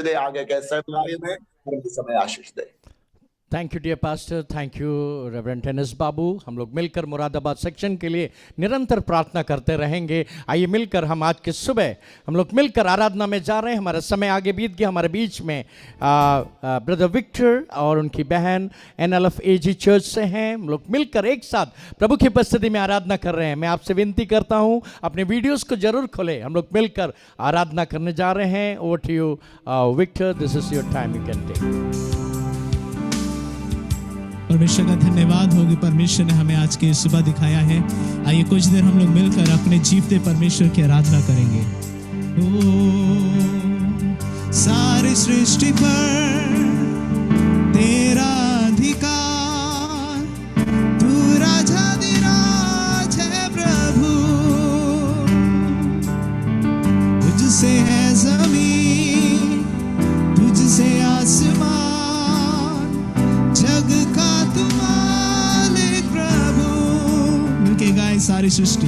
गए आगे के समय में, समय आशीष दे। Thank you dear pastor, thank you reverend टेनिस बाबू। हम लोग मिलकर मुरादाबाद सेक्शन के लिए निरंतर प्रार्थना करते रहेंगे। आइए मिलकर हम आज के सुबह हम लोग मिलकर आराधना में जा रहे हैं। हमारा समय आगे बीत गया। हमारे बीच में ब्रदर विक्टर और उनकी बहन NLF-AG चर्च से हैं। हम लोग मिलकर एक साथ प्रभु की उपस्थिति में आराधना कर रहे हैं। मैं आपसे विनती करता हूं अपने वीडियोस को जरूर खोलें। हम लोग मिलकर आराधना करने जा रहे हैं। Over to you Victor, this is your time, you can take. परमेश्वर का धन्यवाद हो कि परमेश्वर ने हमें आज की सुबह दिखाया है। आइए कुछ देर हम लोग मिलकर अपने जीवते परमेश्वर की आराधना करेंगे। ओ सारी सृष्टि पर तेरा अधिकार, तू राजाधिराज है प्रभु, तुझसे है जमीन, तुझसे आसमान, जग का तू मालिक प्रभु। मिलके गाएं सारी सृष्टि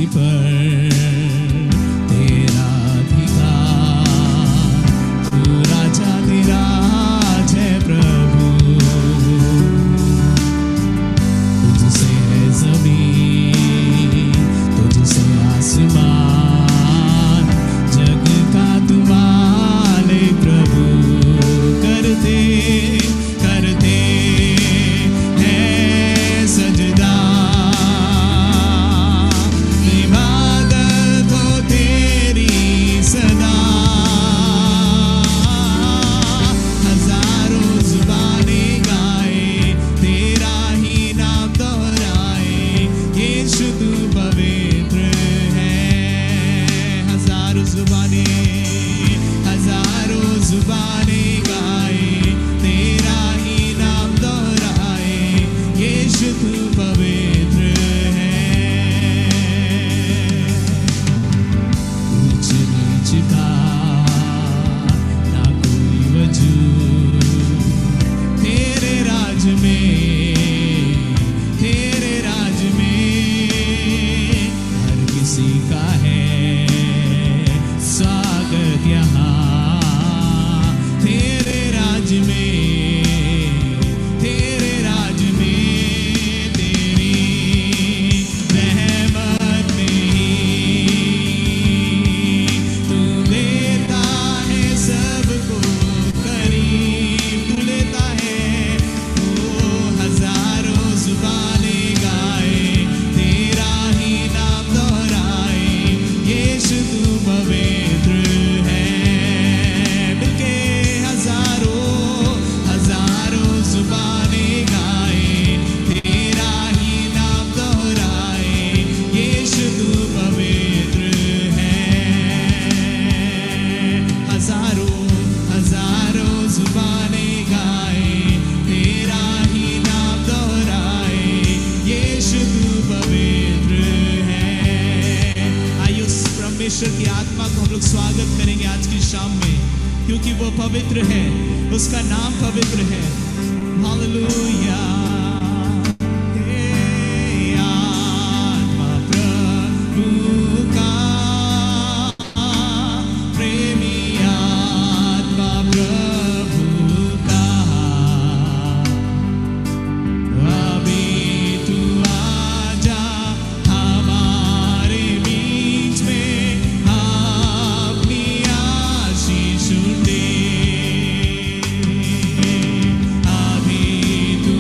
पर तेरा अधिकार, तू राजाधिराज है प्रभु, तुझसे है जमीन, तुझसे आसमान, जग का तू मालिक प्रभु। करते करते है सजदा, इबादत हो तेरी सदा, हजारों जुबानें गाए, तेरा ही नाम दोहराए, यीशु तू पवित्र है। हजारों जुबानें गाए, तेरा ही नाम दोहराए, यीशु तू पवित्र है। ऊंच नीच का ना कोई वजूद, तेरे राज में हर किसी का है स्वागत यहाँ। तेरे राज में तेरी रहमत नहीं, तू लेता है सबको करीब, तू लेता है। ओ हजारों जुबानें गाए, तेरा ही नाम दोहराए, यीशु तू पवित्र है। मिलके हजारों जुबानें गाए, तेरा ही नाम दोहराए, यीशु तू पवित्र है। हजारों जुबानें गाए, तेरा ही नाम दोहराए, यीशु तू पवित्र है। आइए उस परमेश्वर की आत्मा को हम लोग स्वागत करेंगे आज की शाम में, क्योंकि वो पवित्र है, उसका नाम पवित्र है। हालेलुया। हे आत्मा प्रभु का, प्रेमी आत्मा प्रभु का, अभी तू आजा हमारे बीच में, अपनी आशीष दे। अभी तू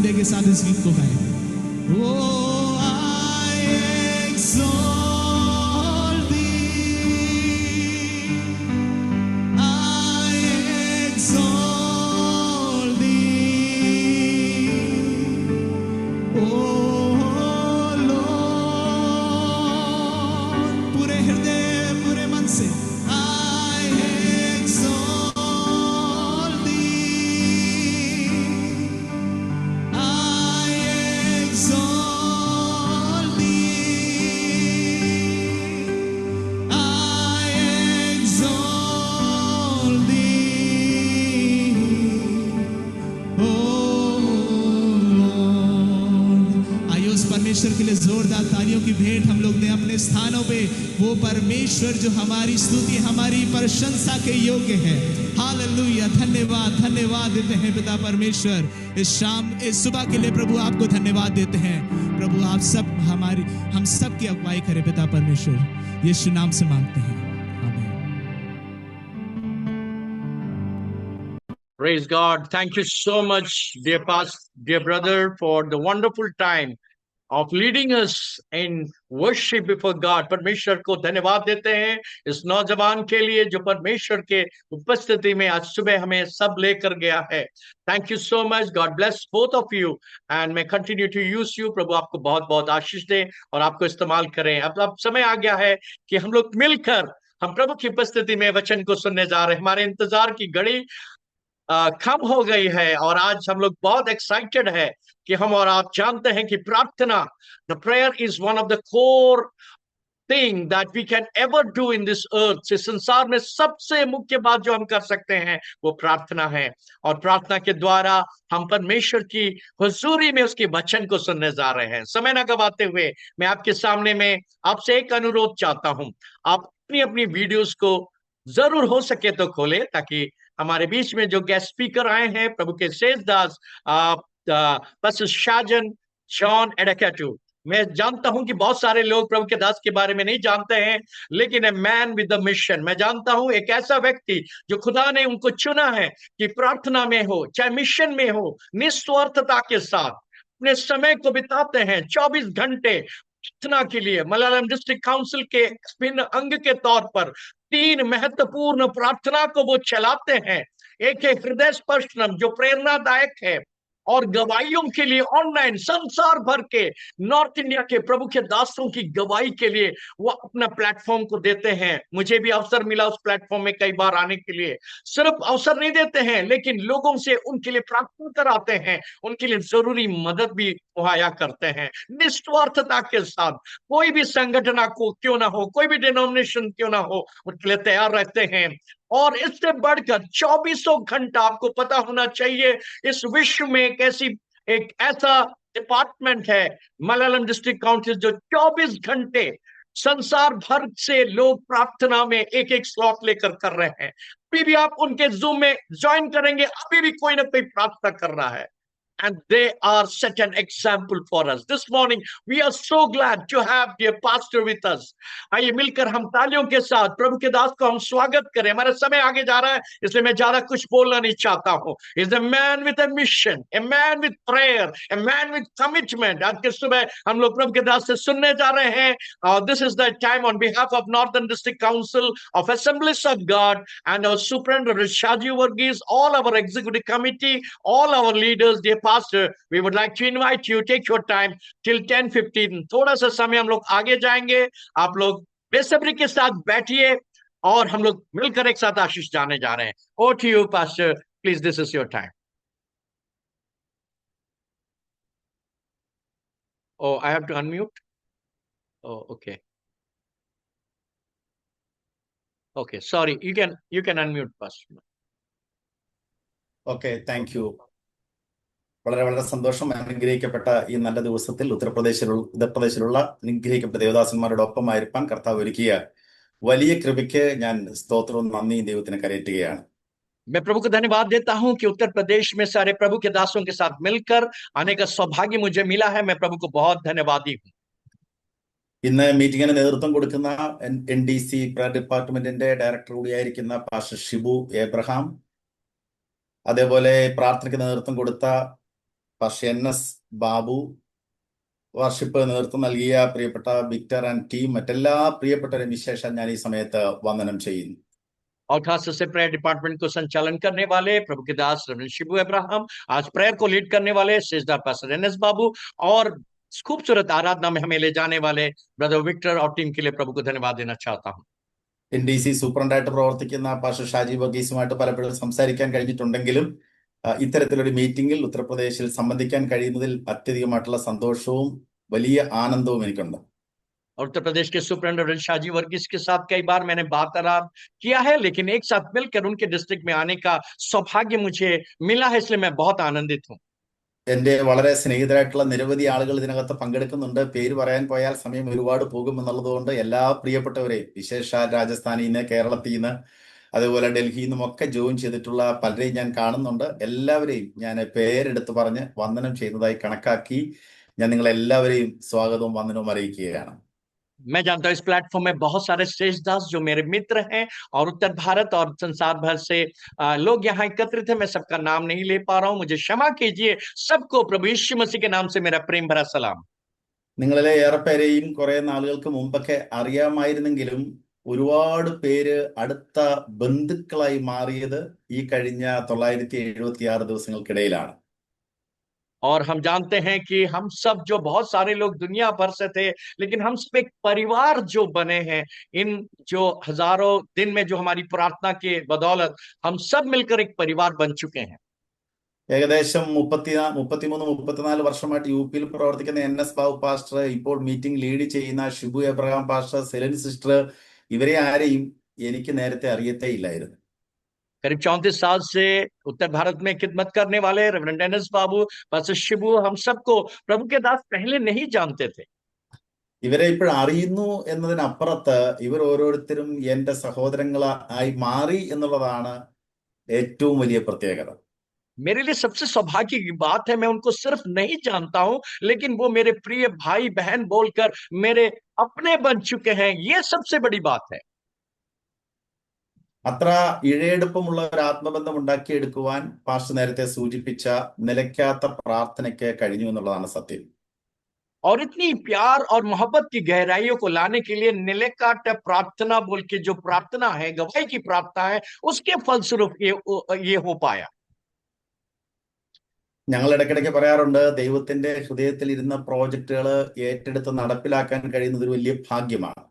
कंधे के साथ इस गीत को गाएं। ओ आई exalt thee, I exalt thee, oh Lord, पूरे हृदय पूरे मन से I exalt thee, I exalt thee, I exalt thee, oh Lord। आइए उस परमेश्वर के लिए जोरदार तालियों की भेंट हम लोग ने अपने स्थानों पे वो परमेश्वर जो हमारी स्तुति हमारी प्रशंसा के योग्य है। हालेलुया, धन्यवाद धन्यवाद देते हैं पिता परमेश्वर। इस शाम इस सुबह के लिए प्रभु आपको धन्यवाद देते हैं। प्रभु आप सब हम सब की अगुवाई करें पिता परमेश्वर, यीशु नाम से मांगते हैं, आमीन। Praise God. Thank you so much, dear pastor, dear brother, for the wonderful time of leading us in worship before God. परमेश्वर को धन्यवाद देते हैं इस नौजवान के लिए जो परमेश्वर के उपस्थिति में आज सुबह हमें सब लेकर गया है। Thank you so much. God bless both of you and may continue to use you. प्रभु आपको बहुत बहुत आशीष दे और आपको इस्तेमाल करें। अब समय आ गया है कि हम लोग मिलकर हम प्रभु की उपस्थिति में वचन को सुनने जा रहे हैं। हमारे इंतजार की घड़ी कम हो गई है और आज हम लोग बहुत एक्साइटेड है कि हम और आप जानते हैं कि प्रार्थना, the prayer is one of the core thing that we can ever do in this earth. इस संसार में सबसे मुख्य बात जो हम कर सकते हैं वो प्रार्थना है और प्रार्थना के द्वारा हम परमेश्वर की हुजूरी में उसके वचन को सुनने जा रहे हैं। समय न गवाते हुए मैं आपके सामने में आपसे एक अनुरोध चाहता हूं, आप अपनी अपनी वीडियोस को जरूर हो सके तो खोले ताकि हमारे बीच में जो गेस्ट स्पीकर आए हैं प्रभु के शेषदास पास्टर शाजन जॉन एडकेटू, मैं जानता हूं कि बहुत सारे लोग प्रभु के दास के बारे में नहीं जानते हैं, लेकिन a man with the mission, मैं जानता हूं एक ऐसा व्यक्ति जो खुदा ने उनको चुना है कि प्रार्थना में हो चाहे मिशन में हो, निस्वार्थता के साथ अपने समय को बिताते हैं 24 घंटे प्रार्थना के लिए। मलयालम डिस्ट्रिक्ट काउंसिल के भिन्न अंग के तौर पर 3 महत्वपूर्ण प्रार्थना को वो चलाते हैं। एक है हृदय स्पर्शनम जो प्रेरणादायक है और गवाहियों के लिए ऑनलाइन संसार भर के नॉर्थ इंडिया के प्रभु के दासों की गवाही के लिए वो अपना प्लेटफॉर्म को देते हैं। मुझे भी अवसर मिला उस प्लेटफॉर्म में कई बार आने के लिए। सिर्फ अवसर नहीं देते हैं लेकिन लोगों से उनके लिए प्रार्थना कराते हैं, उनके लिए जरूरी मदद भी मुहैया करते हैं निस्वार्थता के साथ। कोई भी संगठन को क्यों ना हो, कोई भी डिनोमिनेशन क्यों ना हो, उनके लिए तैयार रहते हैं। और इससे बढ़कर 24 घंटा आपको पता होना चाहिए इस विश्व में एक ऐसा डिपार्टमेंट है मलयालम डिस्ट्रिक्ट काउंसिल जो 24 घंटे संसार भर से लोग प्रार्थना में एक एक स्लॉट लेकर कर रहे हैं। अभी भी आप उनके जूम में ज्वाइन करेंगे, अभी भी कोई ना कोई प्रार्थना कर रहा है। And they are such an example for us. This morning, we are so glad to have dear pastor with us. आइए मिलकर हम तालियों के साथ प्रभु के दास को हम स्वागत करें। हमारा समय आगे जा रहा है इसलिए मैं ज्यादा कुछ बोलना नहीं चाहता हूँ। He's a man with a mission, a man with prayer, a man with commitment. आज के सुबह हम लोग प्रभु के दास से सुनने जा रहे हैं। This is the time on behalf of Northern District Council of Assemblies of God and our Superintendent Shaji Varghese, all our executive committee, all our leaders, dear pastor, we would like to invite you, take your time till 10:15. थोड़ा सा समय हम लोग आगे जाएंगे, आप लोग बेसब्री के साथ बैठिए और हम लोग मिलकर एक साथ आशीष जाने जा रहे हैं। Over to you, pastor. Please, this is your time. Oh, I have to unmute? Oh, okay. Okay, sorry. You can unmute, pastor. Okay, thank you. വളരെ വളരെ സന്തോഷം. അനുഗ്രഹിക്കപ്പെട്ട ഈ നല്ല ദിവസത്തിൽ ഉത്തർപ്രദേശിലുള്ള അനുഗ്രഹിക്കപ്പെട്ട ദേവദാസന്മാരുടെ ഒപ്പമായിരിക്കാൻ കർത്താവ് ഒരുക്കിയ വലിയ കൃപയ്ക്ക് ഞാൻ സ്തോത്രവും നന്ദിയും ദൈവത്തിന് കരയറ്റുകയാണ്. मैं प्रभु को धन्यवाद देता हूं कि उत्तर प्रदेश में सारे प्रभु के दासों के साथ मिलकर आने का सौभाग्य मुझे मिला है। मैं प्रभु को बहुत धन्यवादी हूं। ഇന്ന് മീറ്റിംഗിന് നേതൃത്വം കൊടുക്കുന്ന NDC പ്രയർ ഡിപ്പാർട്ട്മെന്റിന്റെ ഡയറക്ടർ കൂടിയായിരിക്കുന്ന പാസ്റ്റർ ഷിബു എബ്രഹാം, അതേപോലെ പ്രാർത്ഥനയ്ക്ക് നേതൃത്വം കൊടുത്ത പാസ്റ്റർ NS ബാബു, വർഷിപ്പ് നേതൃത്വം നൽകിയ പ്രിയപ്പെട്ട വിക്ടർ ആൻഡ് ടീം, മറ്റെല്ലാ പ്രിയപ്പെട്ടവരും വിശേഷം ഞാൻ ഈ സമയത്ത് വന്ദനം ചെയ്യുന്നു. और खास से प्रेयर डिपार्टमेंट को संचालन करने वाले प्रभु के दास रेवरेंड शिबू अब्राहम, आज प्रेयर को लीड करने वाले सेजदार पास्टर NS बाबू, और खूबसूरत आराधना में हमें ले जाने वाले ब्रदर विक्टर और टीम के लिए प्रभु को धन्यवाद देना चाहता हूँ. NDC സൂപ്രണ്ടായിട്ട് പ്രവർത്തിക്കുന്ന പാസ്റ്റർ ഷാജി വർഗീസുമായിട്ട് പലപ്പോഴും സംസാരിക്കാൻ കഴിഞ്ഞിട്ടുണ്ടെങ്കിലും ഇത്തരത്തിലൊരു മീറ്റിംഗിൽ ഉത്തർപ്രദേശിൽ സംബന്ധിക്കാൻ കഴിയുന്നതിൽ അത്യധികമായിട്ടുള്ള സന്തോഷവും വലിയ ആനന്ദവും എനിക്കുണ്ട്. और उत्तर प्रदेश के सुप्रिंटेंडेंट शाजी वर्गीस के साथ कई बार मैंने वार्तालाप किया है, लेकिन एक साथ मिलकर उनके डिस्ट्रिक्ट में आने का सौभाग्य मुझे मिला है, इसलिए मैं बहुत आनंदित हूँ. എന്റെ വളരെ സ്നേഹിതരായിട്ടുള്ള നിരവധി ആളുകൾ ഇതിനകത്ത് പങ്കെടുക്കുന്നുണ്ട്. പേര് പറയാൻ പോയാൽ സമയം ഒരുപാട് പോകും എന്നുള്ളതുകൊണ്ട് എല്ലാ പ്രിയപ്പെട്ടവരെയും, വിശേഷാൽ രാജസ്ഥാനിൽ നിന്ന്, കേരളത്തിൽ നിന്ന്, അതുപോലെ ഡൽഹിയിൽ നിന്നും ഒക്കെ ജോയിൻ ചെയ്തിട്ടുള്ള പലരെയും ഞാൻ കാണുന്നുണ്ട്. എല്ലാവരെയും ഞാൻ പേരെടുത്ത് പറഞ്ഞ് വന്ദനം ചെയ്യുന്നതായി കണക്കാക്കി ഞാൻ നിങ്ങളെല്ലാവരെയും സ്വാഗതവും വന്ദനവും അറിയിക്കുകയാണ്. मैं जानता हूँ इस प्लेटफॉर्म में बहुत सारे श्रेष्ठदास जो मेरे मित्र हैं और उत्तर भारत और संसार भर से लोग यहाँ एकत्रित हैं. मैं सबका नाम नहीं ले पा रहा हूँ, मुझे क्षमा कीजिए. सबको प्रभु यीशु मसीह के नाम से मेरा प्रेम भरा सलाम. നിങ്ങളിലെ ഏറെ പേരെയും കുറെ നാളുകൾക്ക് മുമ്പൊക്കെ അറിയാമായിരുന്നെങ്കിലും ഒരുപാട് പേര് അടുത്ത ബന്ധുക്കളായി മാറിയത് ഈ കഴിഞ്ഞ 976 ദിവസങ്ങൾക്കിടയിലാണ്. और हम जानते हैं कि हम सब जो बहुत सारे लोग दुनिया भर से थे, लेकिन हम सब एक परिवार जो बने हैं, इन जो हजारों दिन में जो हमारी प्रार्थना के बदौलत हम सब मिलकर एक परिवार बन चुके हैं. ഏകദേശം 33-34 വർഷമായിട്ട് UP യിൽ പ്രവർത്തിക്കുന്ന NS ബാബു പാസ്റ്റർ, ഇപ്പോൾ മീറ്റിംഗ് ലീഡ് ചെയ്യുന്ന Shibu Abraham pastor, Celine sister, ഇവരെ ആരെയും എനിക്ക് നേരത്തെ അറിയത്തേ ഇല്ലായിരുന്നു. करीब 34 साल से उत्तर भारत में खिदमत करने वाले रेवरेंड NS बाबू, पास्टर शिबू, हम सबको प्रभु के दास पहले नहीं जानते थे. ഇവരെ ഇപ്പോൾ അറിയുന്നു എന്നതിനപ്പുറത്ത് ഇവർ ഓരോരുത്തരും എന്റെ സഹോദരങ്ങളായി മാറി എന്നുള്ളതാണ് ഏറ്റവും വലിയ പ്രത്യേകത. मेरे लिए सबसे सौभाग्य की बात है, मैं उनको सिर्फ नहीं जानता हूं, लेकिन वो मेरे प्रिय भाई बहन बोलकर मेरे अपने बन चुके हैं. ये सबसे बड़ी बात है. അത്ര ഇഴയെടുപ്പമുള്ള ഒരു ആത്മബന്ധം ഉണ്ടാക്കിയെടുക്കുവാൻ പാസ്റ്റർ നേരത്തെ സൂചിപ്പിച്ച നിലയ്ക്കാത്ത പ്രാർത്ഥനയ്ക്ക് കഴിഞ്ഞു എന്നുള്ളതാണ് സത്യം. और इतनी प्यार और मोहब्बत की गहराइयों को लाने के लिए निलकाट प्रार्थना बोल के जो प्रार्थना है, गवाही की प्रार्थना है, उसके फलस्वरूप ये हो पाया. ഞങ്ങൾ ഇടയ്ക്കിടയ്ക്ക് പറയാറുണ്ട്, ദൈവത്തിന്റെ ഹൃദയത്തിൽ ഇരുന്ന പ്രോജക്റ്റുകൾ ഏറ്റെടുത്ത് നടപ്പിലാക്കാൻ കഴിയുന്നത് ഒരു വലിയ ഭാഗ്യമാണ്.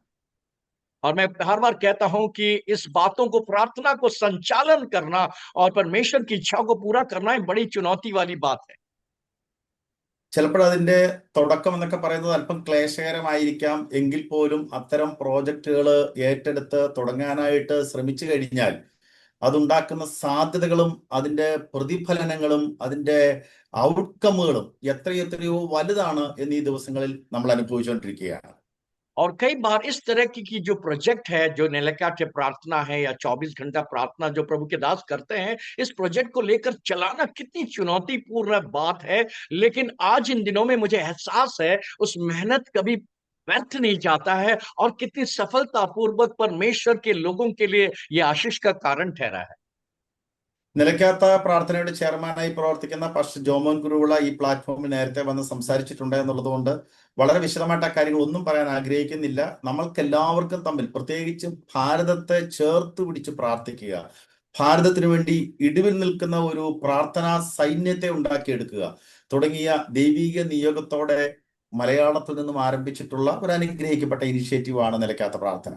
और मैं हर बार कहता हूं कि इस बातों को, प्रार्थना को संचालन करना और परमेश्वर की इच्छा को पूरा करना एक बड़ी चुनौती वाली बात है. ചിലപ്പോൾ അതിന്റെ തുടക്കം എന്നൊക്കെ പറയുന്നത് അല്പം ക്ലേശകരമായിരിക്കാം. എങ്കിൽ പോലും അത്തരം പ്രോജക്റ്റുകൾ ഏറ്റെടുത്ത് തുടങ്ങാനായിട്ട് ശ്രമിച്ചു കഴിഞ്ഞാൽ അതുണ്ടാക്കുന്ന സാധ്യതകളും അതിന്റെ പ്രതിഫലനങ്ങളും അതിന്റെ ഔട്ട്കമുകളും എത്രയെത്രയോ വലുതാണ് എന്നീ ദിവസങ്ങളിൽ നമ്മൾ അനുഭവിച്ചുകൊണ്ടിരിക്കുകയാണ്. और कई बार इस तरह की जो प्रोजेक्ट है, जो निलकाट प्रार्थना है या 24 घंटा प्रार्थना जो प्रभु के दास करते हैं, इस प्रोजेक्ट को लेकर चलाना कितनी चुनौतीपूर्ण बात है. लेकिन आज इन दिनों में मुझे एहसास है उस मेहनत कभी व्यर्थ नहीं जाता है और कितनी सफलतापूर्वक परमेश्वर के लोगों के लिए यह आशीष का कारण ठहरा है. നിലയ്ക്കാത്ത പ്രാർത്ഥനയുടെ ചെയർമാനായി പ്രവർത്തിക്കുന്ന പാസ്റ്റർ ജോമോൻ കുരുവിള ഈ പ്ലാറ്റ്ഫോമിൽ നേരത്തെ വന്ന് സംസാരിച്ചിട്ടുണ്ട് എന്നുള്ളത് കൊണ്ട് വളരെ വിശദമായിട്ട് ആ കാര്യങ്ങൾ ഒന്നും പറയാൻ ആഗ്രഹിക്കുന്നില്ല. നമ്മൾക്ക് എല്ലാവർക്കും തമ്മിൽ, പ്രത്യേകിച്ചും ഭാരതത്തെ ചേർത്ത് പിടിച്ച് പ്രാർത്ഥിക്കുക, ഭാരതത്തിനു വേണ്ടി ഇടിവിൽ നിൽക്കുന്ന ഒരു പ്രാർത്ഥനാ സൈന്യത്തെ ഉണ്ടാക്കിയെടുക്കുക തുടങ്ങിയ ദൈവിക നിയോഗത്തോടെ മലയാളത്തിൽ നിന്നും ആരംഭിച്ചിട്ടുള്ള ഒരു അനുഗ്രഹിക്കപ്പെട്ട ഇനിഷ്യേറ്റീവാണ് നിലയ്ക്കാത്ത പ്രാർത്ഥന.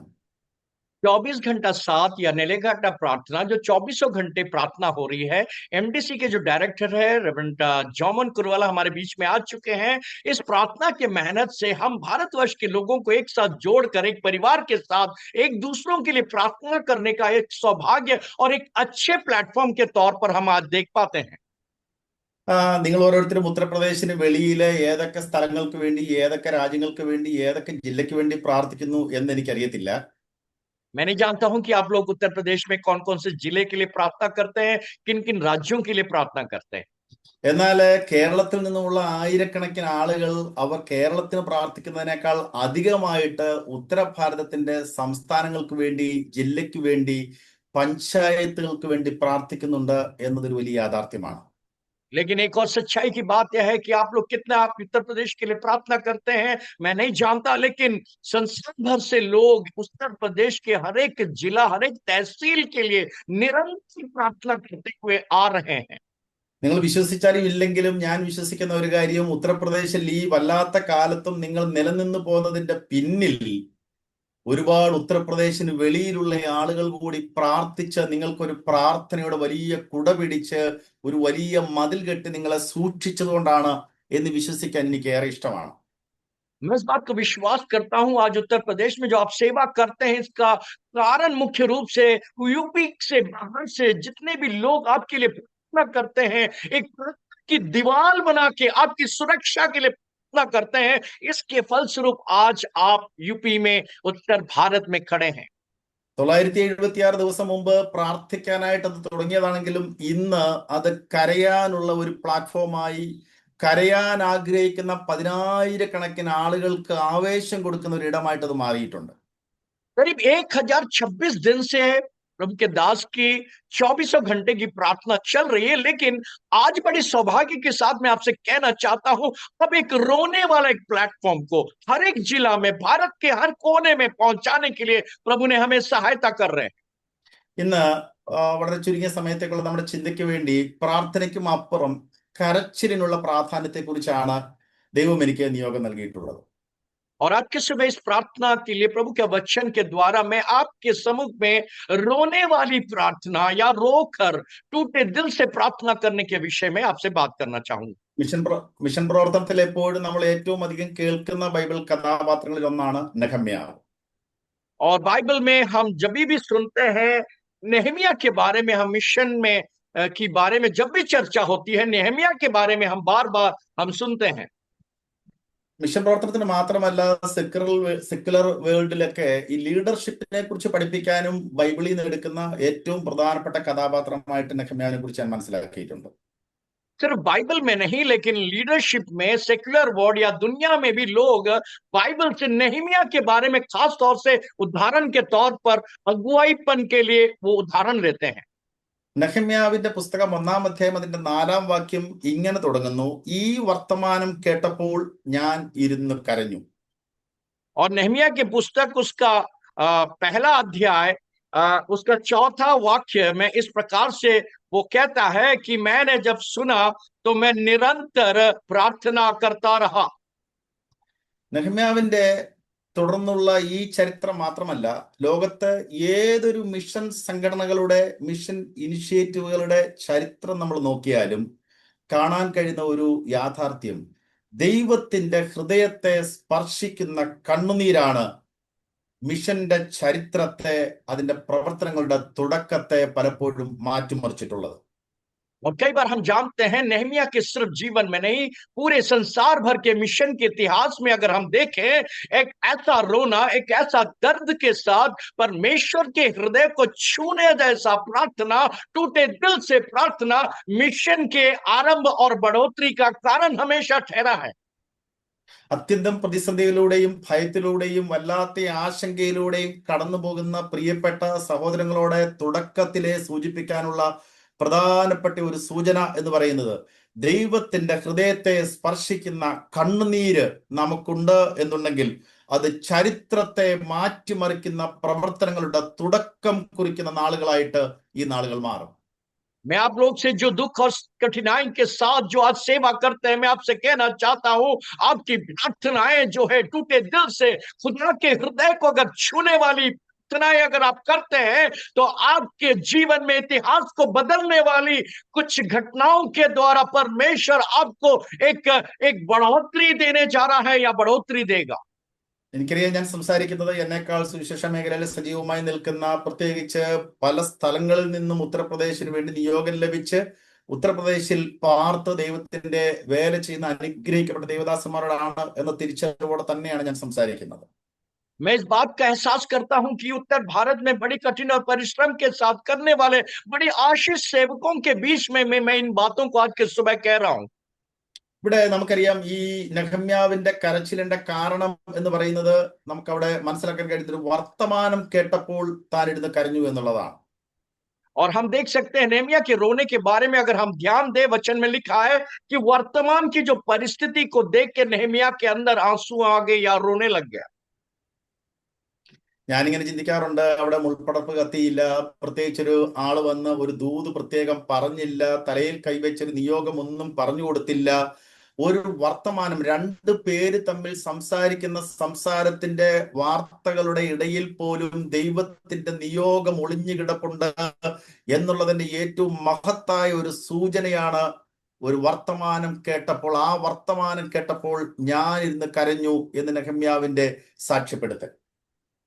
24 घंटा साथ या निलकाटा प्रार्थना जो 24 घंटे प्रार्थना हो रही है, MDC के जो डायरेक्टर है रेवरेंड जॉमन कुरवाला हमारे बीच में आ चुके हैं. इस प्रार्थना के मेहनत से हम भारतवर्ष के लोगों को एक साथ जोड़कर एक परिवार के साथ एक दूसरों के लिए प्रार्थना करने का एक सौभाग्य और एक अच्छे प्लेटफॉर्म के तौर पर हम आज देख पाते हैं. നിങ്ങൾ ഓരോരുത്തരും ഉത്തർപ്രദേശിന് വെളിയിലെ ഏതൊക്കെ സ്ഥലങ്ങൾക്ക് വേണ്ടി, ഏതൊക്കെ രാജ്യങ്ങൾക്ക് വേണ്ടി, ഏതൊക്കെ ജില്ലയ്ക്ക് വേണ്ടി പ്രാർത്ഥിക്കുന്നു എന്ന് എനിക്കറിയത്തില്ല. मैं नहीं जानता हूं कि आप लोग उत्तर प्रदेश में कौन कौन से जिले के लिए प्रार्थना करते हैं, किन किन राज्यों के लिए प्रार्थना करते हैं. എന്നാൽ കേരളത്തിൽ നിന്നുമുള്ള ആയിരക്കണക്കിന് ആളുകൾ അവർ കേരളത്തിന് പ്രാർത്ഥിക്കുന്നതിനേക്കാൾ അധികമായിട്ട് ഉത്തര ഭാരതത്തിന്റെ സംസ്ഥാനങ്ങൾക്ക് വേണ്ടി, ജില്ലയ്ക്ക് വേണ്ടി, പഞ്ചായത്തുകൾക്ക് വേണ്ടി പ്രാർത്ഥിക്കുന്നുണ്ട് എന്നതൊരു വലിയ യാഥാർത്ഥ്യമാണ്. लेकिन एक और सच्चाई की बात यह है कि आप लोग कितना आप उत्तर प्रदेश के लिए प्रार्थना करते हैं मैं नहीं जानता, लेकिन संसार भर से लोग उत्तर प्रदेश के हर एक जिला, हर एक तहसील के लिए निरंतर प्रार्थना करते हुए आ रहे हैं। നിങ്ങൾ വിശ്വസിച്ചാലും ഇല്ലെങ്കിലും ഞാൻ വിശ്വസിക്കുന്ന ഒരു കാര്യം, ഉത്തർപ്രദേശിൽ ഈ വല്ലാത്ത കാലത്തും നിങ്ങൾ നിലനിന്ന് പോകുന്നതിന്റെ പിന്നിൽ ഒരുപാട് ഉത്തർപ്രദേശിന് വെളിയിലുള്ള ആളുകൾ കൂടി പ്രാർത്ഥിച്ച് നിങ്ങൾക്കൊരു പ്രാർത്ഥനയുടെ വലിയ കുട പിടിച്ച് ഒരു വലിയ മതിൽ കെട്ടി നിങ്ങളെ സൂക്ഷിച്ചതുകൊണ്ടാണ് എന്ന് വിശ്വസിക്കാൻ എനിക്ക് ഏറെ ഇഷ്ടമാണ്. मैं इस बात को विश्वास करता हूं, आज उत्तर प्रदेश में जो आप सेवा करते हैं इसका कारण मुख्य रूप से यूपी से बाहर से जितने भी लोग आपके लिए प्रार्थना करते हैं, एक प्रार्थना की दीवार बना के आपकी सुरक्षा के लिए प्रार्थना करते हैं, इसके फलस्वरूप आज आप यूपी में, उत्तर भारत में खड़े हैं। 976 ദിവസം മുമ്പ് പ്രാർത്ഥിക്കാനായിട്ട് അത് തുടങ്ങിയതാണെങ്കിലും ഇന്ന് അത് കരയാനുള്ള ഒരു പ്ലാറ്റ്ഫോമായി, കരയാൻ ആഗ്രഹിക്കുന്ന 10,000-കണക്കിന് ആളുകൾക്ക് ആവേശം കൊടുക്കുന്ന ഒരു ഇടമായിട്ട് അത് മാറിയിട്ടുണ്ട്. करीब 1026 दिन से प्रभु के दास की 24 घंटे की प्रार्थना चल रही है, लेकिन आज बड़ी सौभाग्य के साथ मैं आपसे कहना चाहता हूं, अब एक रोने वाला एक प्लेटफॉर्म को हर एक जिला में, भारत के हर कोने में पहुंचाने के लिए प्रभु ने हमें सहायता कर रहे हैं। ഇന്ന് വളരെ ചുരുങ്ങിയ സമയത്തേക്കുള്ള നമ്മുടെ ചിന്തയ്ക്ക് വേണ്ടി പ്രാർത്ഥനയ്ക്കും അപ്പുറം കരച്ചിലിനുള്ള പ്രാധാന്യത്തെക്കുറിച്ചാണ് ദൈവം എനിക്ക് നിയോഗം നൽകിയിട്ടുള്ളത്. और आज के सुबह इस प्रार्थना के लिए प्रभु के वचन के द्वारा मैं आपके सम्मुख में रोने वाली प्रार्थना या रोकर टूटे दिल से प्रार्थना करने के विषय में आपसे बात करना चाहूंगा। മിഷൻ പ്രവർത്തനത്തിൽ എപ്പോഴും നമ്മൾ ഏറ്റവും അധികം കേൾക്കുന്ന ബൈബിൾ കഥാപാത്രങ്ങളിൽ ഒന്നാണ് നെഹമ്യാവ്. और बाइबल में हम जब भी सुनते हैं नेहमिया के बारे में, हम मिशन में की बारे में जब भी चर्चा होती है, नेहमिया के बारे में हम बार बार हम सुनते हैं। മിഷൻ പ്രവർത്തനത്തിന് മാത്രമല്ല, സെക്യുലർ വേൾഡിലൊക്കെ ഈ ലീഡർഷിപ്പിനെ കുറിച്ച് പഠിപ്പിക്കാനും ബൈബിളിൽ നിന്ന് എടുക്കുന്ന ഏറ്റവും പ്രധാനപ്പെട്ട കഥാപാത്രമായിട്ട് നെഹമ്യാവിനെ കുറിച്ച് ഞാൻ മനസ്സിലാക്കിയിട്ടുണ്ട്. सिर्फ बाइबल में नहीं, लेकिन लीडरशिप में, सेक्युलर वर्ल्ड या दुनिया में भी लोग बाइबल से नेहमिया के बारे में खास तौर से उदाहरण के तौर पर अगुवाईपन के लिए वो उदाहरण लेते हैं। നെഹമ്യാവിന്റെ പുസ്തകം 1-ാം അധ്യായം അതിന്റെ 4-ാം വാക്യം ഇങ്ങനെ തുടങ്ങുന്നു: ഈ വർത്തമാനം കേട്ടപ്പോൾ ഞാൻ ഇരുന്ന് കരഞ്ഞു. और नेहमिया के पुस्तक उसका पहला अध्याय उसका 4था वाक्य में इस प्रकार से वो कहता है कि मैंने जब सुना तो मैं निरंतर प्रार्थना करता रहा। നെഹമ്യാവിന്റെ തുടർന്നുള്ള ഈ ചരിത്രം മാത്രമല്ല, ലോകത്ത് ഏതൊരു മിഷൻ സംഘടനകളുടെ, മിഷൻ ഇനിഷ്യേറ്റീവുകളുടെ ചരിത്രം നമ്മൾ നോക്കിയാലും കാണാൻ കഴിയുന്ന ഒരു യാഥാർത്ഥ്യം, ദൈവത്തിന്റെ ഹൃദയത്തെ സ്പർശിക്കുന്ന കണ്ണുനീരാണ് മിഷന്റെ ചരിത്രത്തെ, അതിന്റെ പ്രവർത്തനങ്ങളുടെ തുടക്കത്തെ പലപ്പോഴും മാറ്റിമറിച്ചിട്ടുള്ളത്. और कई बार हम जानते हैं नेहमिया के सिर्फ जीवन में नहीं, पूरे संसार भर के मिशन के इतिहास में अगर हम देखें, एक ऐसा रोना, एक ऐसा दर्द के साथ परमेश्वर के हृदय को छूने जैसा प्रार्थना, टूटे दिल से प्रार्थना मिशन के आरंभ और बढ़ोतरी का कारण हमेशा ठहरा है। അത്യന്തം പ്രതിസന്ധിയിലൂടെയും ഭയത്തിലൂടെയും വല്ലാത്ത ആശങ്കയിലൂടെയും കടന്നു പോകുന്ന പ്രിയപ്പെട്ട സഹോദരങ്ങളോടെ തുടക്കത്തിലെ സൂചിപ്പിക്കാനുള്ള പ്രധാനപ്പെട്ട ഒരു സൂചന എന്ന് പറയുന്നത്, ദൈവത്തിന്റെ ഹൃദയത്തെ സ്പർശിക്കുന്ന കണ്ണുനീര് നമുക്കുണ്ട് എന്നുണ്ടെങ്കിൽ അത് ചരിത്രത്തെ മാറ്റിമറിക്കുന്ന പ്രവർത്തനങ്ങളുടെ തുടക്കം കുറിക്കുന്ന നാളുകളായിട്ട് ഈ നാളുകൾ മാറും. मैं आप लोग से जो दुख और कठिनाई के साथ जो आज सेवा करते हैं, मैं आपसे कहना चाहता हूं, आपकी प्रार्थनाएं जो है टूटे दिल से खुदा के हृदय को अगर छूने वाली प्रार्थनाएं अगर आप करते हैं, तो आपके जीवन में इतिहास को बदलने वाली कुछ घटनाओं के द्वारा परमेश्वर आपको एक बढ़ोतरी देने जा रहा है या बढ़ोतरी देगा। എനിക്കറിയാം, ഞാൻ സംസാരിക്കുന്നത് എന്നേക്കാൾ സുവിശേഷ മേഖലയിൽ സജീവമായി നിൽക്കുന്ന, പ്രത്യേകിച്ച് പല സ്ഥലങ്ങളിൽ നിന്നും ഉത്തർപ്രദേശിന് വേണ്ടി നിയോഗം ലഭിച്ച് ഉത്തർപ്രദേശിൽ പാർത്ത് ദൈവത്തിന്റെ വേല ചെയ്യുന്ന അനുഗ്രഹിക്കപ്പെട്ട ദേവദാസന്മാരോടാണ് എന്ന തിരിച്ചറിവോടെ തന്നെയാണ് ഞാൻ സംസാരിക്കുന്നത്. मैं इस बात का एहसास करता हूं कि उत्तर भारत में बड़ी कठिन और परिश्रम के साथ करने वाले बड़ी आशीष सेवकों के बीच में मैं इन बातों को आज के सुबह कह रहा हूं। ഇവിടെ നമുക്കറിയാം, ഈ നെഹമ്യാവിന്റെ കരച്ചിലിന്റെ കാരണം എന്ന് പറയുന്നത് നമുക്കവിടെ മനസ്സിലാക്കാൻ കഴിയുന്ന ഒരു വർത്തമാനം കേട്ടപ്പോൾ താൻ ഇരുന്ന് കരഞ്ഞു എന്നുള്ളതാണ്. और हम देख सकते हैं नेहमिया के रोने के बारे में अगर हम ध्यान दें, वचन में लिखा है कि वर्तमान की जो परिस्थिति को देख के नेहमिया के अंदर आंसू आ गए या रोने लग गया। ഞാനിങ്ങനെ ചിന്തിക്കാറുണ്ട്, അവിടെ മുൾപ്പടർപ്പ് കത്തിയില്ല, പ്രത്യേകിച്ചൊരു ആള് വന്ന് ഒരു ദൂത് പ്രത്യേകം പറഞ്ഞില്ല, തലയിൽ കൈവച്ചൊരു നിയോഗം ഒന്നും പറഞ്ഞു കൊടുത്തില്ല. ഒരു വർത്തമാനം, രണ്ട് പേര് തമ്മിൽ സംസാരിക്കുന്ന സംസാരത്തിന്റെ വാർത്തകളുടെ ഇടയിൽ പോലും ദൈവത്തിന്റെ നിയോഗം ഒളിഞ്ഞു കിടപ്പുണ്ട് എന്നുള്ളതിന്റെ ഏറ്റവും മഹത്തായ ഒരു സൂചനയാണ് ഒരു വർത്തമാനം കേട്ടപ്പോൾ. ആ വർത്തമാനം കേട്ടപ്പോൾ ഞാൻ ഇരുന്ന് കരഞ്ഞു എന്ന് നെഹമ്യാവിന്റെ സാക്ഷ്യപ്പെടുത്തൽ.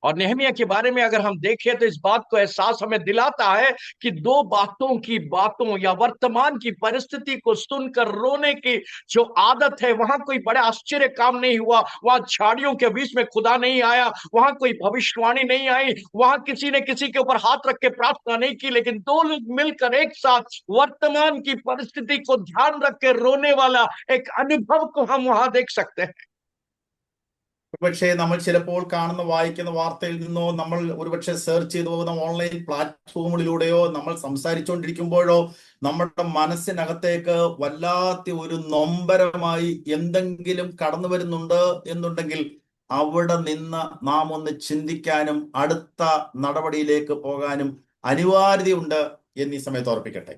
और नेहमिया के बारे में अगर हम देखें तो इस बात को एहसास हमें दिलाता है कि दो बातों या वर्तमान की परिस्थिति को सुनकर रोने की जो आदत है, वहां कोई बड़ा आश्चर्य काम नहीं हुआ, वहां झाड़ियों के बीच में खुदा नहीं आया, वहां कोई भविष्यवाणी नहीं आई, वहां किसी ने किसी के ऊपर हाथ रख के प्रार्थना नहीं की, लेकिन दो लोग मिलकर एक साथ वर्तमान की परिस्थिति को ध्यान रख के रोने वाला एक अनुभव को हम वहां देख सकते हैं। പക്ഷേ നമ്മൾ ചിലപ്പോൾ കാണുന്ന വായിക്കുന്ന വാർത്തയിൽ നിന്നോ നമ്മൾ ഒരുപക്ഷെ സെർച്ച് ചെയ്തു പോകുന്ന ഓൺലൈൻ പ്ലാറ്റ്ഫോമുകളിലൂടെയോ നമ്മൾ സംസാരിച്ചുകൊണ്ടിരിക്കുമ്പോഴോ നമ്മുടെ മനസ്സിനകത്തേക്ക് വല്ലാത്ത ഒരു നൊമ്പരമായി എന്തെങ്കിലും കടന്നു വരുന്നുണ്ട് എന്നുണ്ടെങ്കിൽ അവിടെ നിന്ന് നാം ഒന്ന് ചിന്തിക്കാനും അടുത്ത നടപടിയിലേക്ക് പോകാനും അനിവാര്യതയുണ്ട് എന്ന് ഈ സമയത്ത് ഓർപ്പിക്കട്ടെ.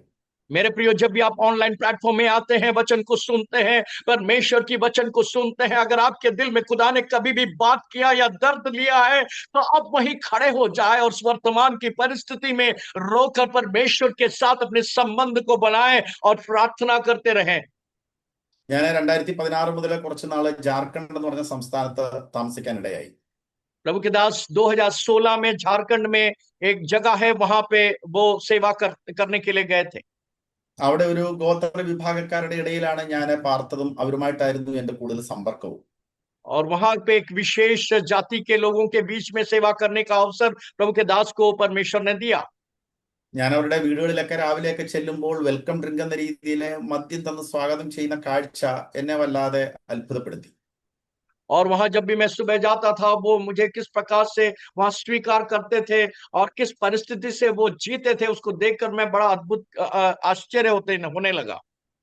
मेरे प्रियो, जब भी आप ऑनलाइन प्लेटफॉर्म में आते हैं, वचन को सुनते हैं, परमेश्वर की वचन को सुनते हैं, अगर आपके दिल में खुदा ने कभी भी बात किया या दर्द लिया है तो आप वहीं खड़े हो जाए और उस वर्तमान की परिस्थिति में रोकर परमेश्वर के साथ अपने संबंध को बनाएं और प्रार्थना करते रहें। ഞാൻ 2016 മുതൽ കുറച്ച് നാള് ജാർഖണ്ഡ് എന്ന് പറഞ്ഞ സംസ്ഥാനത്ത് താമസിക്കാനിടയായി. प्रभु के दास 2016 में झारखंड में एक जगह है, वहां पे वो सेवा करने के लिए गए थे। അവിടെ ഒരു ഗോത്ര വിഭാഗക്കാരുടെ ഇടയിലാണ് ഞാൻ പാർത്തതും അവരുമായിട്ടായിരുന്നു എന്റെ കൂടുതൽ സമ്പർക്കവും. और वहां पे एक विशेष जाति के लोगों के बीच में सेवा करने का अवसर प्रभु के दास को परमेश्वर ने दिया। ഞാൻ അവരുടെ വീടുകളിലൊക്കെ രാവിലെയൊക്കെ ചെല്ലുമ്പോൾ വെൽക്കം ഡ്രിങ്ക് എന്ന രീതിയിൽ മദ്യം തന്ന് സ്വാഗതം ചെയ്യുന്ന കാഴ്ച എന്നെ വല്ലാതെ അത്ഭുതപ്പെടുത്തി. और वहां जब भी मैं सुबह जाता था, वो मुझे किस प्रकार से वहां स्वीकार करते थे और किस परिस्थिति से वो जीते थे, उसको देखकर मैं बड़ा अद्भुत आश्चर्य होने लगा।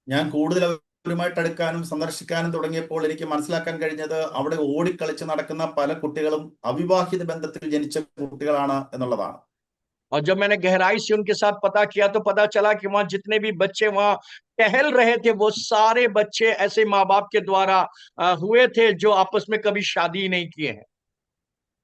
ഞാൻ കൂടുതൽ അവരുമായിട്ട് അടുക്കാനും സന്ദർശിക്കാനും തുടങ്ങിയപ്പോൾ എനിക്ക് മനസ്സിലാക്കാൻ കഴിഞ്ഞത് അവിടെ ഓടിക്കളിച്ച് നടക്കുന്ന പല കുട്ടികളും അവിവാഹിത ബന്ധത്തിൽ ജനിച്ച കുട്ടികളാണ് എന്നുള്ളതാണ്. और जब मैंने गहराई से उनके साथ पता किया तो पता चला कि वहां जितने भी बच्चे वहां टहल रहे थे, वो सारे बच्चे ऐसे माँ बाप के द्वारा हुए थे जो आपस में कभी शादी नहीं किए हैं।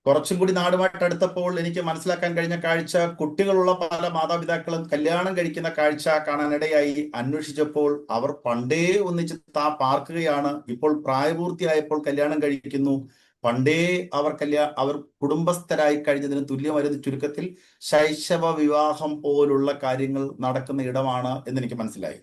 കുറച്ചും കൂടി നാടുമായിട്ട് അടുത്തപ്പോൾ എനിക്ക് മനസ്സിലാക്കാൻ കഴിഞ്ഞ കാഴ്ച, കുട്ടികളുള്ള പല മാതാപിതാക്കളും കല്യാണം കഴിക്കുന്ന കാഴ്ച കാണാനിടയായി. അന്വേഷിച്ചപ്പോൾ അവർ പണ്ടേ ഒന്നിച്ച് പാർക്കുകയാണ്, ഇപ്പോൾ പ്രായപൂർത്തിയായപ്പോൾ കല്യാണം കഴിക്കുന്നു, പണ്ടേ അവർ കുടുംബസ്ഥരായി കഴിഞ്ഞതിന് തുല്യമായിരുന്നു. ചുരുക്കത്തിൽ ശൈശവ വിവാഹം പോലുള്ള കാര്യങ്ങൾ നടക്കുന്ന ഇടമാണ് എന്ന് എനിക്ക് മനസ്സിലായി.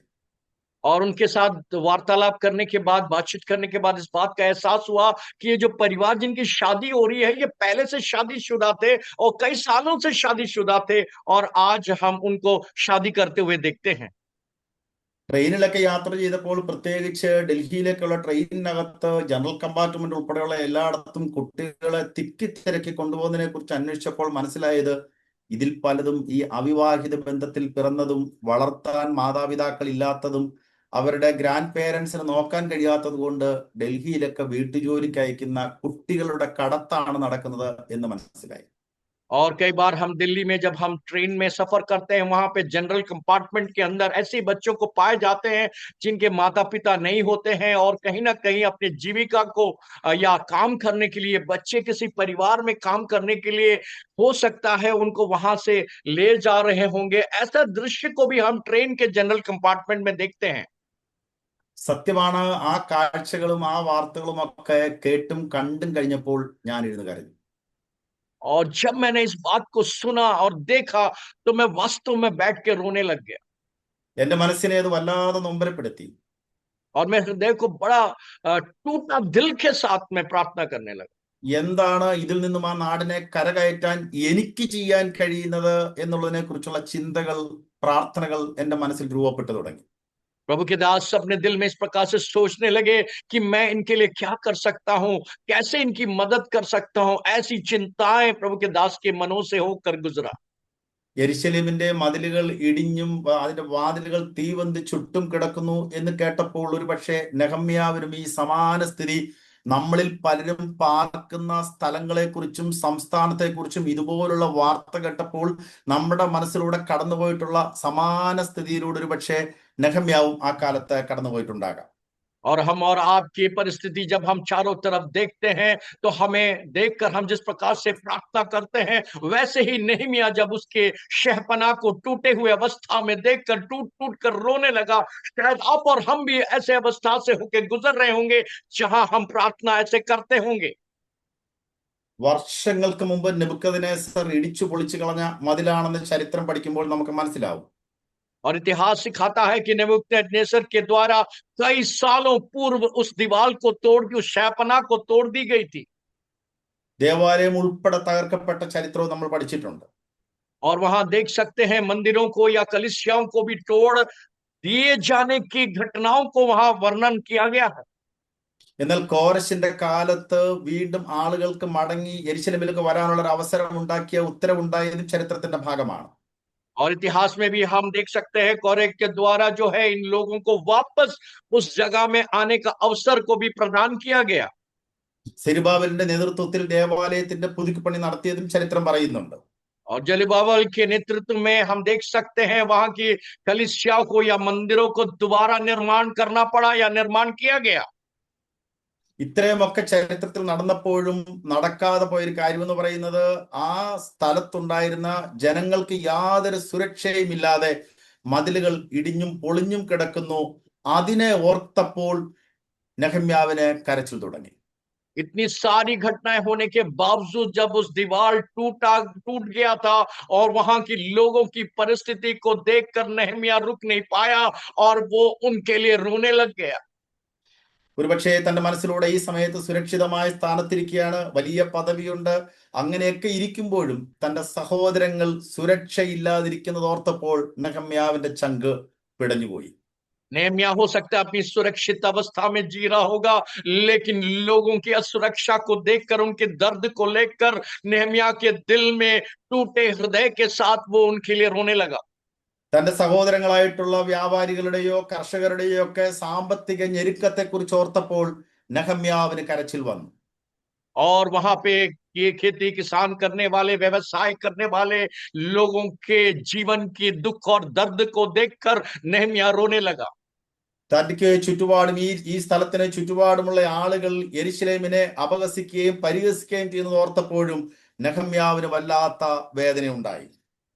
और उनके साथ वार्तालाप करने के बाद, बातचीत करने के बाद इस बात का एहसास हुआ कि ये जो परिवार जिनकी शादी हो रही है, ये पहले से शादीशुदा थे और कई सालों से शादीशुदा थे, और आज हम उनको शादी करते हुए देखते हैं। ട്രെയിനിലൊക്കെ യാത്ര ചെയ്തപ്പോൾ, പ്രത്യേകിച്ച് ഡൽഹിയിലേക്കുള്ള ട്രെയിനിനകത്ത് ജനറൽ കമ്പാർട്ട്മെന്റ് ഉൾപ്പെടെയുള്ള എല്ലായിടത്തും കുട്ടികളെ തിക്കിത്തിരക്കി കൊണ്ടുപോകുന്നതിനെ കുറിച്ച് അന്വേഷിച്ചപ്പോൾ മനസ്സിലായത്, ഇതിൽ പലതും ഈ അവിവാഹിത ബന്ധത്തിൽ പിറന്നതും വളർത്താൻ മാതാപിതാക്കൾ ഇല്ലാത്തതും അവരുടെ ഗ്രാൻഡ് പേരൻസിന് നോക്കാൻ കഴിയാത്തത് കൊണ്ട് ഡൽഹിയിലൊക്കെ വീട്ടുജോലിക്ക് അയക്കുന്ന കുട്ടികളുടെ കടത്താണ് നടക്കുന്നത് എന്ന് മനസ്സിലായി. और कई बार हम दिल्ली में जब हम ट्रेन में सफर करते हैं, वहां पे जनरल कंपार्टमेंट के अंदर ऐसे बच्चों को पाए जाते हैं जिनके माता पिता नहीं होते हैं, और कहीं ना कहीं अपने जीविका को या काम करने के लिए बच्चे किसी परिवार में काम करने के लिए हो सकता है उनको वहां से ले जा रहे होंगे। ऐसा दृश्य को भी हम ट्रेन के जनरल कंपार्टमेंट में देखते हैं। സത്യമാണ്. ആ കാഴ്ചകളും ആ വാർത്തകളും ഒക്കെ കേട്ടും കണ്ടും കഴിഞ്ഞപ്പോൾ ഞാൻ ഇരുന്ന് കരഞ്ഞു. और जब मैंने इस बात को सुना और देखा तो मैं वास्तव में बैठ के रोने लग गया। എന്റെ മനസ്സിനെ അത് വല്ലാതെ നൊമ്പരപ്പെടുത്തി. और मैं हृदय को बड़ा टूटा दिल के साथ में प्रार्थना करने लगा। എന്താണ് ഇതിൽ നിന്നും ആ നാടിനെ കരകയറ്റാൻ എനിക്ക് ചെയ്യാൻ കഴിയുന്നത് എന്നുള്ളതിനെ കുറിച്ചുള്ള ചിന്തകൾ, പ്രാർത്ഥനകൾ എന്റെ മനസ്സിൽ രൂപപ്പെട്ടു തുടങ്ങി. प्रभु के दास अपने दिल में इस प्रकार से सोचने लगे कि मैं इनके लिए क्या कर सकता हूं, कैसे इनकी मदद कर सकता हूं। ऐसी चिंताएं प्रभु के दास के मनों से होकर गुजरा। യെരുശലേമിന്റെ മതിലുകൾ ഇടിഞ്ഞും അതിന്റെ വാതിലുകൾ തീവന്തി ചുട്ടും കിടക്കുന്നു എന്ന് കേട്ടപ്പോൾ ഒരുപക്ഷെ നെഹമ്യാവിനും ഈ സമാന സ്ഥിതി നമ്മളിൽ പലരും പാർക്കുന്ന സ്ഥലങ്ങളെക്കുറിച്ചും സംസ്ഥാനത്തെക്കുറിച്ചും ഇതുപോലുള്ള വാർത്ത കേട്ടപ്പോൾ നമ്മുടെ മനസ്സിലൂടെ കടന്നുപോയിട്ടുള്ള സമാന സ്ഥിതിയിലൂടെ ഒരുപക്ഷെ നെഹമ്യാവും ആ കാലത്ത് കടന്നുപോയിട്ടുണ്ടാകാം. और हम और आपकी परिस्थिति जब हम चारों तरफ देखते हैं तो हमें देखकर हम जिस प्रकार से प्रार्थना करते हैं, वैसे ही नेहमिया जब उसके शहपनाह को टूटे हुए अवस्था में देखकर टूट टूट कर रोने लगा, शायद आप और हम भी ऐसे अवस्था से होकर गुजर रहे होंगे जहां हम प्रार्थना ऐसे करते होंगे। വർഷങ്ങൾക്ക് മുമ്പ് നെബൂഖദ്നേസർ ഇടിച്ചു പൊളിച്ചു കളഞ്ഞ മതിലാണെന്ന് ചരിത്രം പഠിക്കുമ്പോൾ നമുക്ക് മനസ്സിലാവും. और इतिहास सिखाता है कि नेबूकदनेस्सर के द्वारा कई सालों पूर्व उस दीवार को तोड़ दी, उस शहपनाह को तोड़ दी गई थी। ദേവാലയം ഉൾപ്പെടെ തകർക്കപ്പെട്ട ചരിത്രവും നമ്മൾ പഠിച്ചിട്ടുണ്ട്. और वहां देख सकते हैं मंदिरों को या कलीसियाओं को भी तोड़ दिए जाने की घटनाओं को वहां वर्णन किया गया है। എന്നാൽ കോരശിന്റെ കാലത്ത് വീണ്ടും ആളുകൾക്ക് മടങ്ങി യെരുശലേമിലേക്ക് വരാനുള്ള ഒരു അവസരം ഉണ്ടാക്കിയ ഉത്തരവുണ്ടായതും ചരിത്രത്തിന്റെ ഭാഗമാണ്. और इतिहास में भी हम देख सकते हैं कोरे के द्वारा जो है इन लोगों को वापस उस जगह में आने का अवसर को भी प्रदान किया गया। സെരുബ്ബാബേലിന്റെ നേതൃത്വത്തിൽ ദേവാലയത്തിന്റെ പുതുക്കിപ്പണി നടത്തിയതും ചരിത്രം പറയുന്നുണ്ട്. और जरुब्बाबेल के नेतृत्व में हम देख सकते हैं वहां की कलीसियाओं को या मंदिरों को दोबारा निर्माण करना पड़ा या निर्माण किया गया। ഇത്രയുമൊക്കെ ചരിത്രത്തിൽ നടന്നപ്പോഴും നടക്കാതെ പോയൊരു കാര്യമെന്ന് പറയുന്നത് ആ സ്ഥലത്തുണ്ടായിരുന്ന ജനങ്ങൾക്ക് യാതൊരു സുരക്ഷയും ഇല്ലാതെ മതിലുകൾ ഇടിഞ്ഞും പൊളിഞ്ഞും കിടക്കുന്നു. അതിനെ ഓർത്തപ്പോൾ നെഹമ്യാവിന് കരച്ചിൽ തുടങ്ങി. इतनी सारी घटनाएं होने के बावजूद जब उस दीवार टूट गया था और वहां की लोगों की परिस्थिति को देखकर नेहमिया रुक नहीं पाया और वो उनके लिए रोने लग गया। ഒരുപക്ഷെ തന്റെ മനസ്സിലൂടെ ഈ സമയത്ത് സുരക്ഷിതമായ സ്ഥാനത്തിരിക്കുകയാണ്, വലിയ പദവിയുണ്ട്. അങ്ങനെയൊക്കെ ഇരിക്കുമ്പോഴും തന്റെ സഹോദരങ്ങൾ സുരക്ഷയില്ലാതിരിക്കുന്നത് ഓർത്തപ്പോൾ നെഹമ്യാവിന്റെ ചങ്ക് പിടഞ്ഞുപോയി. नेहमिया हो सकता है अपनी सुरक्षित अवस्था में जी रहा होगा, लेकिन लोगों की असुरक्षा को देखकर, उनके दर्द को लेकर नेहमिया के दिल में टूटे हृदय के साथ वो उनके लिए रोने लगा। തന്റെ സഹോദരങ്ങളായിട്ടുള്ള വ്യാപാരികളുടെയോ കർഷകരുടെയോ ഒക്കെ സാമ്പത്തിക ഞെരുക്കത്തെ കുറിച്ച് ഓർത്തപ്പോൾ നെഹമ്യാവിന് കരച്ചിൽ വന്നു. और वहां पे ये खेती किसान करने वाले, व्यवसाय करने वाले लोगों के जीवन की दुख और दर्द को देखकर नेहमिया रोने लगा। തനിക്ക് ചുറ്റുപാടും ഈ സ്ഥലത്തിന് ചുറ്റുപാടുമുള്ള ആളുകൾ യെരുശലേമിനെ അപഹസിക്കുകയും പരിഹസിക്കുകയും ചെയ്യുന്നത് ഓർത്തപ്പോഴും നെഹമ്യാവിന് വല്ലാത്ത വേദനയുണ്ടായി.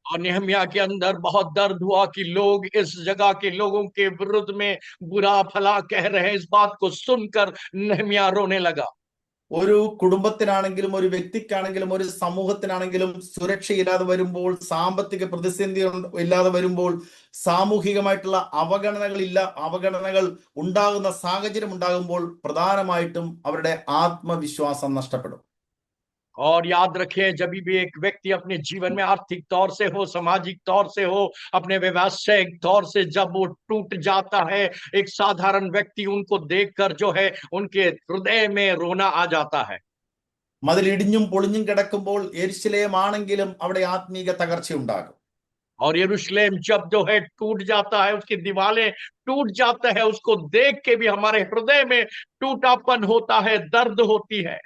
और नेहमिया के अंदर बहुत दर्द हुआ कि लोग इस जगह के लोगों के विरुद्ध में बुरा भला कह रहे हैं। इस बात को सुनकर नेहमिया रोने लगा। ഒരു കുടുംബത്തിനാണെങ്കിലും ഒരു വ്യക്തിക്കാണെങ്കിലും ഒരു സമൂഹത്തിനാണെങ്കിലും സുരക്ഷയില്ലാതെ വരുമ്പോൾ, സാമ്പത്തിക പ്രതിസന്ധി ഇല്ലാതെ വരുമ്പോൾ, സാമൂഹികമായിട്ടുള്ള അവഗണനകൾ ഉണ്ടാകുന്ന സാഹചര്യം ഉണ്ടാകുമ്പോൾ പ്രധാനമായിട്ടും അവരുടെ ആത്മവിശ്വാസം നഷ്ടപ്പെടും. और याद रखें, जब भी एक व्यक्ति अपने जीवन में आर्थिक तौर से हो, सामाजिक तौर से हो, अपने व्यवसायिक तौर से जब वो टूट जाता है, एक साधारण व्यक्ति उनको देखकर जो है उनके हृदय में रोना आ जाता है। മതിൽ ഇടിഞ്ഞും പൊളിഞ്ഞും കിടക്കുമ്പോൾ യെരുശലേം ആണെങ്കിലും അവിടെ ആത്മീക തകർച്ചയുണ്ടാകും. और यरूशलेम जब जो है टूट जाता है, उसकी दीवारें टूट जाता है, उसको देख के भी हमारे हृदय में टूटापन होता है, दर्द होती है।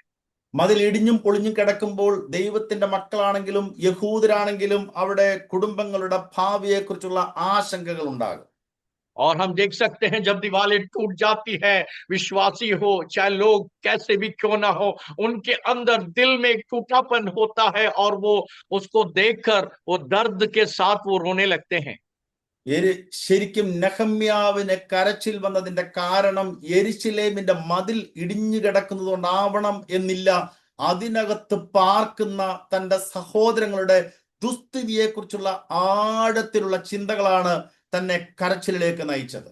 മതിൽ ഇടിഞ്ഞും പൊളിഞ്ഞും കിടക്കുമ്പോൾ ദൈവത്തിന്റെ മക്കളാണെങ്കിലും യഹൂദരാണെങ്കിലും അവിടെ കുടുംബങ്ങളുടെ ഭാവിയെക്കുറിച്ചുള്ള ആശങ്കകൾ ഉണ്ടാകും. और हम देख सकते हैं जब दीवारें टूट जाती है, विश्वासी हो चाहे लोग कैसे भी क्यों ना हो, उनके अंदर दिल में एक टूटापन होता है और वो उसको देखकर वो दर्द के साथ वो रोने लगते हैं। ശരിക്കും നെഹമ്യാവിന് കരച്ചിൽ വന്നതിന്റെ കാരണം യെരുശലേമിന്റെ മതിൽ ഇടിഞ്ഞു കിടക്കുന്നത് കൊണ്ടാവണം എന്നില്ല. അതിനകത്ത് പാർക്കുന്ന തന്റെ സഹോദരങ്ങളുടെ ദുസ്ഥിതിയെ കുറിച്ചുള്ള ആഴത്തിലുള്ള ചിന്തകളാണ് തന്നെ കരച്ചിലേക്ക് നയിച്ചത്.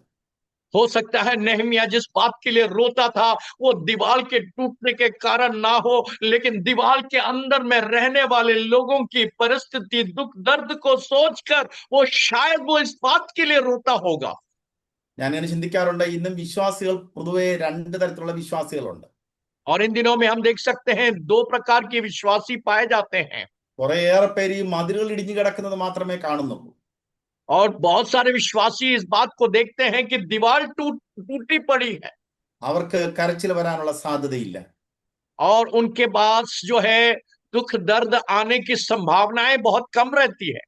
हो सकता है नेहमिया जिस बात के लिए रोता था वो दीवार के टूटने के कारण ना हो, लेकिन दीवार के अंदर में रहने वाले लोगों की परिस्थिति, दुख दर्द को सोचकर वो शायद वो इस बात के लिए रोता होगा। ഞാൻ ഇങ്ങനെ ചിന്തിക്കാറുണ്ട്. ഇന്നും വിശ്വാസികൾ പൊതുവെ രണ്ട് തരത്തിലുള്ള വിശ്വാസികളുണ്ട്. और इन दिनों में हम देख सकते हैं दो प्रकार के विश्वासी पाए जाते हैं। കുറേയേറെ പേര് ഈ മതിലുകൾ ഇടിഞ്ഞു കിടക്കുന്നത് മാത്രമേ കാണുന്നുള്ളൂ. और बहुत सारे विश्वासी इस बात को देखते हैं कि दीवार टूटी पड़ी है അവർക്ക് കരച്ചിൽ വരാനുള്ള സാധ്യതയില്ല. और उनके पास जो है दुख दर्द आने की संभावनाएं बहुत कम रहती है.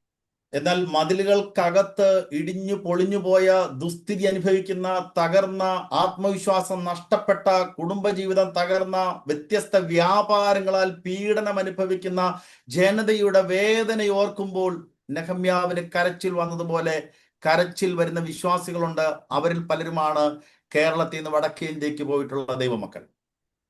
എന്നാൽ മതിലുകൾക്കകത്ത് ഇടിഞ്ഞു പൊളിഞ്ഞു പോയ ദുസ്ഥിതി അനുഭവിക്കുന്ന, തകർന്ന ആത്മവിശ്വാസം നഷ്ടപ്പെട്ട, കുടുംബജീവിതം തകർന്ന, വ്യത്യസ്ത വ്യാപാരങ്ങളാൽ പീഡനം അനുഭവിക്കുന്ന ജനതയുടെ വേദന ഓർക്കുമ്പോൾ നെഹമ്യാവിന് കരച്ചിൽ വന്നതുപോലെ കരച്ചിൽ വരുന്ന വിശ്വാസികളുണ്ട്. അവരിൽ പലരുമാണ് കേരളത്തിൽ നിന്ന് വടക്കേ ഇന്ത്യക്ക് പോയിട്ടുള്ള ദൈവമക്കൾ.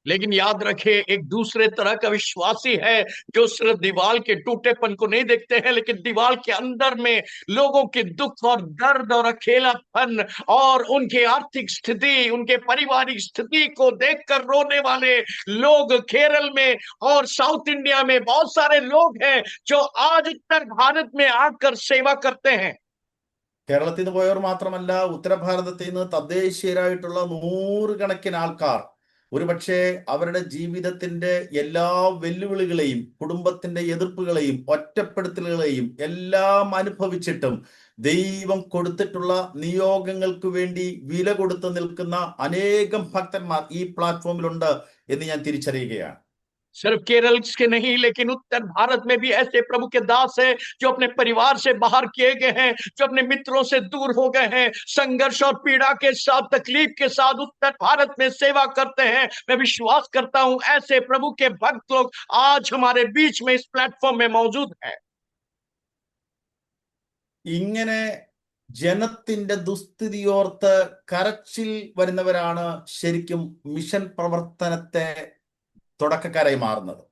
लेकिन याद रखे, एक दूसरे तरह का विश्वासी है जो सिर्फ दीवार के टूटेपन को नहीं देखते हैं, लेकिन दीवार के अंदर में लोगों के दुख और दर्द और अकेलापन और उनकी आर्थिक स्थिति, उनके पारिवारिक स्थिति को देखकर रोने वाले लोग केरल में और साउथ इंडिया में बहुत सारे लोग हैं जो आज उत्तर भारत में आकर सेवा करते हैं. കേരളത്തിൽ നിന്ന് പോയവർ മാത്രമല്ല, ഉത്തരഭാരതത്തിൽ നിന്ന് തദ്ദേശീയരായിട്ടുള്ള നൂറുകണക്കിന് ആൾക്കാർ ഒരുപക്ഷെ അവരുടെ ജീവിതത്തിന്റെ എല്ലാ വെല്ലുവിളികളെയും, കുടുംബത്തിന്റെ എതിർപ്പുകളെയും, ഒറ്റപ്പെടുത്തലുകളെയും എല്ലാം അനുഭവിച്ചിട്ടും ദൈവം കൊടുത്തിട്ടുള്ള നിയോഗങ്ങൾക്ക് വേണ്ടി വില കൊടുത്ത് നിൽക്കുന്ന അനേകം ഭക്തന്മാർ ഈ പ്ലാറ്റ്ഫോമിലുണ്ട് എന്ന് ഞാൻ തിരിച്ചറിയുകയാണ്. सिर्फ केरल के नहीं, लेकिन उत्तर भारत में भी ऐसे प्रभु के दास हैं जो अपने परिवार से बाहर किए गए हैं, जो अपने मित्रों से दूर हो गए हैं, संघर्ष और पीड़ा के साथ, तकलीफ के साथ उत्तर भारत में सेवा करते हैं. मैं विश्वास करता हूं ऐसे प्रभु के भक्त लोग आज हमारे बीच में इस प्लेटफॉर्म में मौजूद हैं. ഇങ്ങനെ ജനത്തിന്റെ ദുസ്ഥിതിയോർത്ത് കരച്ചിൽ വരുന്നവരാണ് ശരിക്കും മിഷൻ പ്രവർത്തനത്തെ തുടക്കക്കാരായി മാറുന്നത്.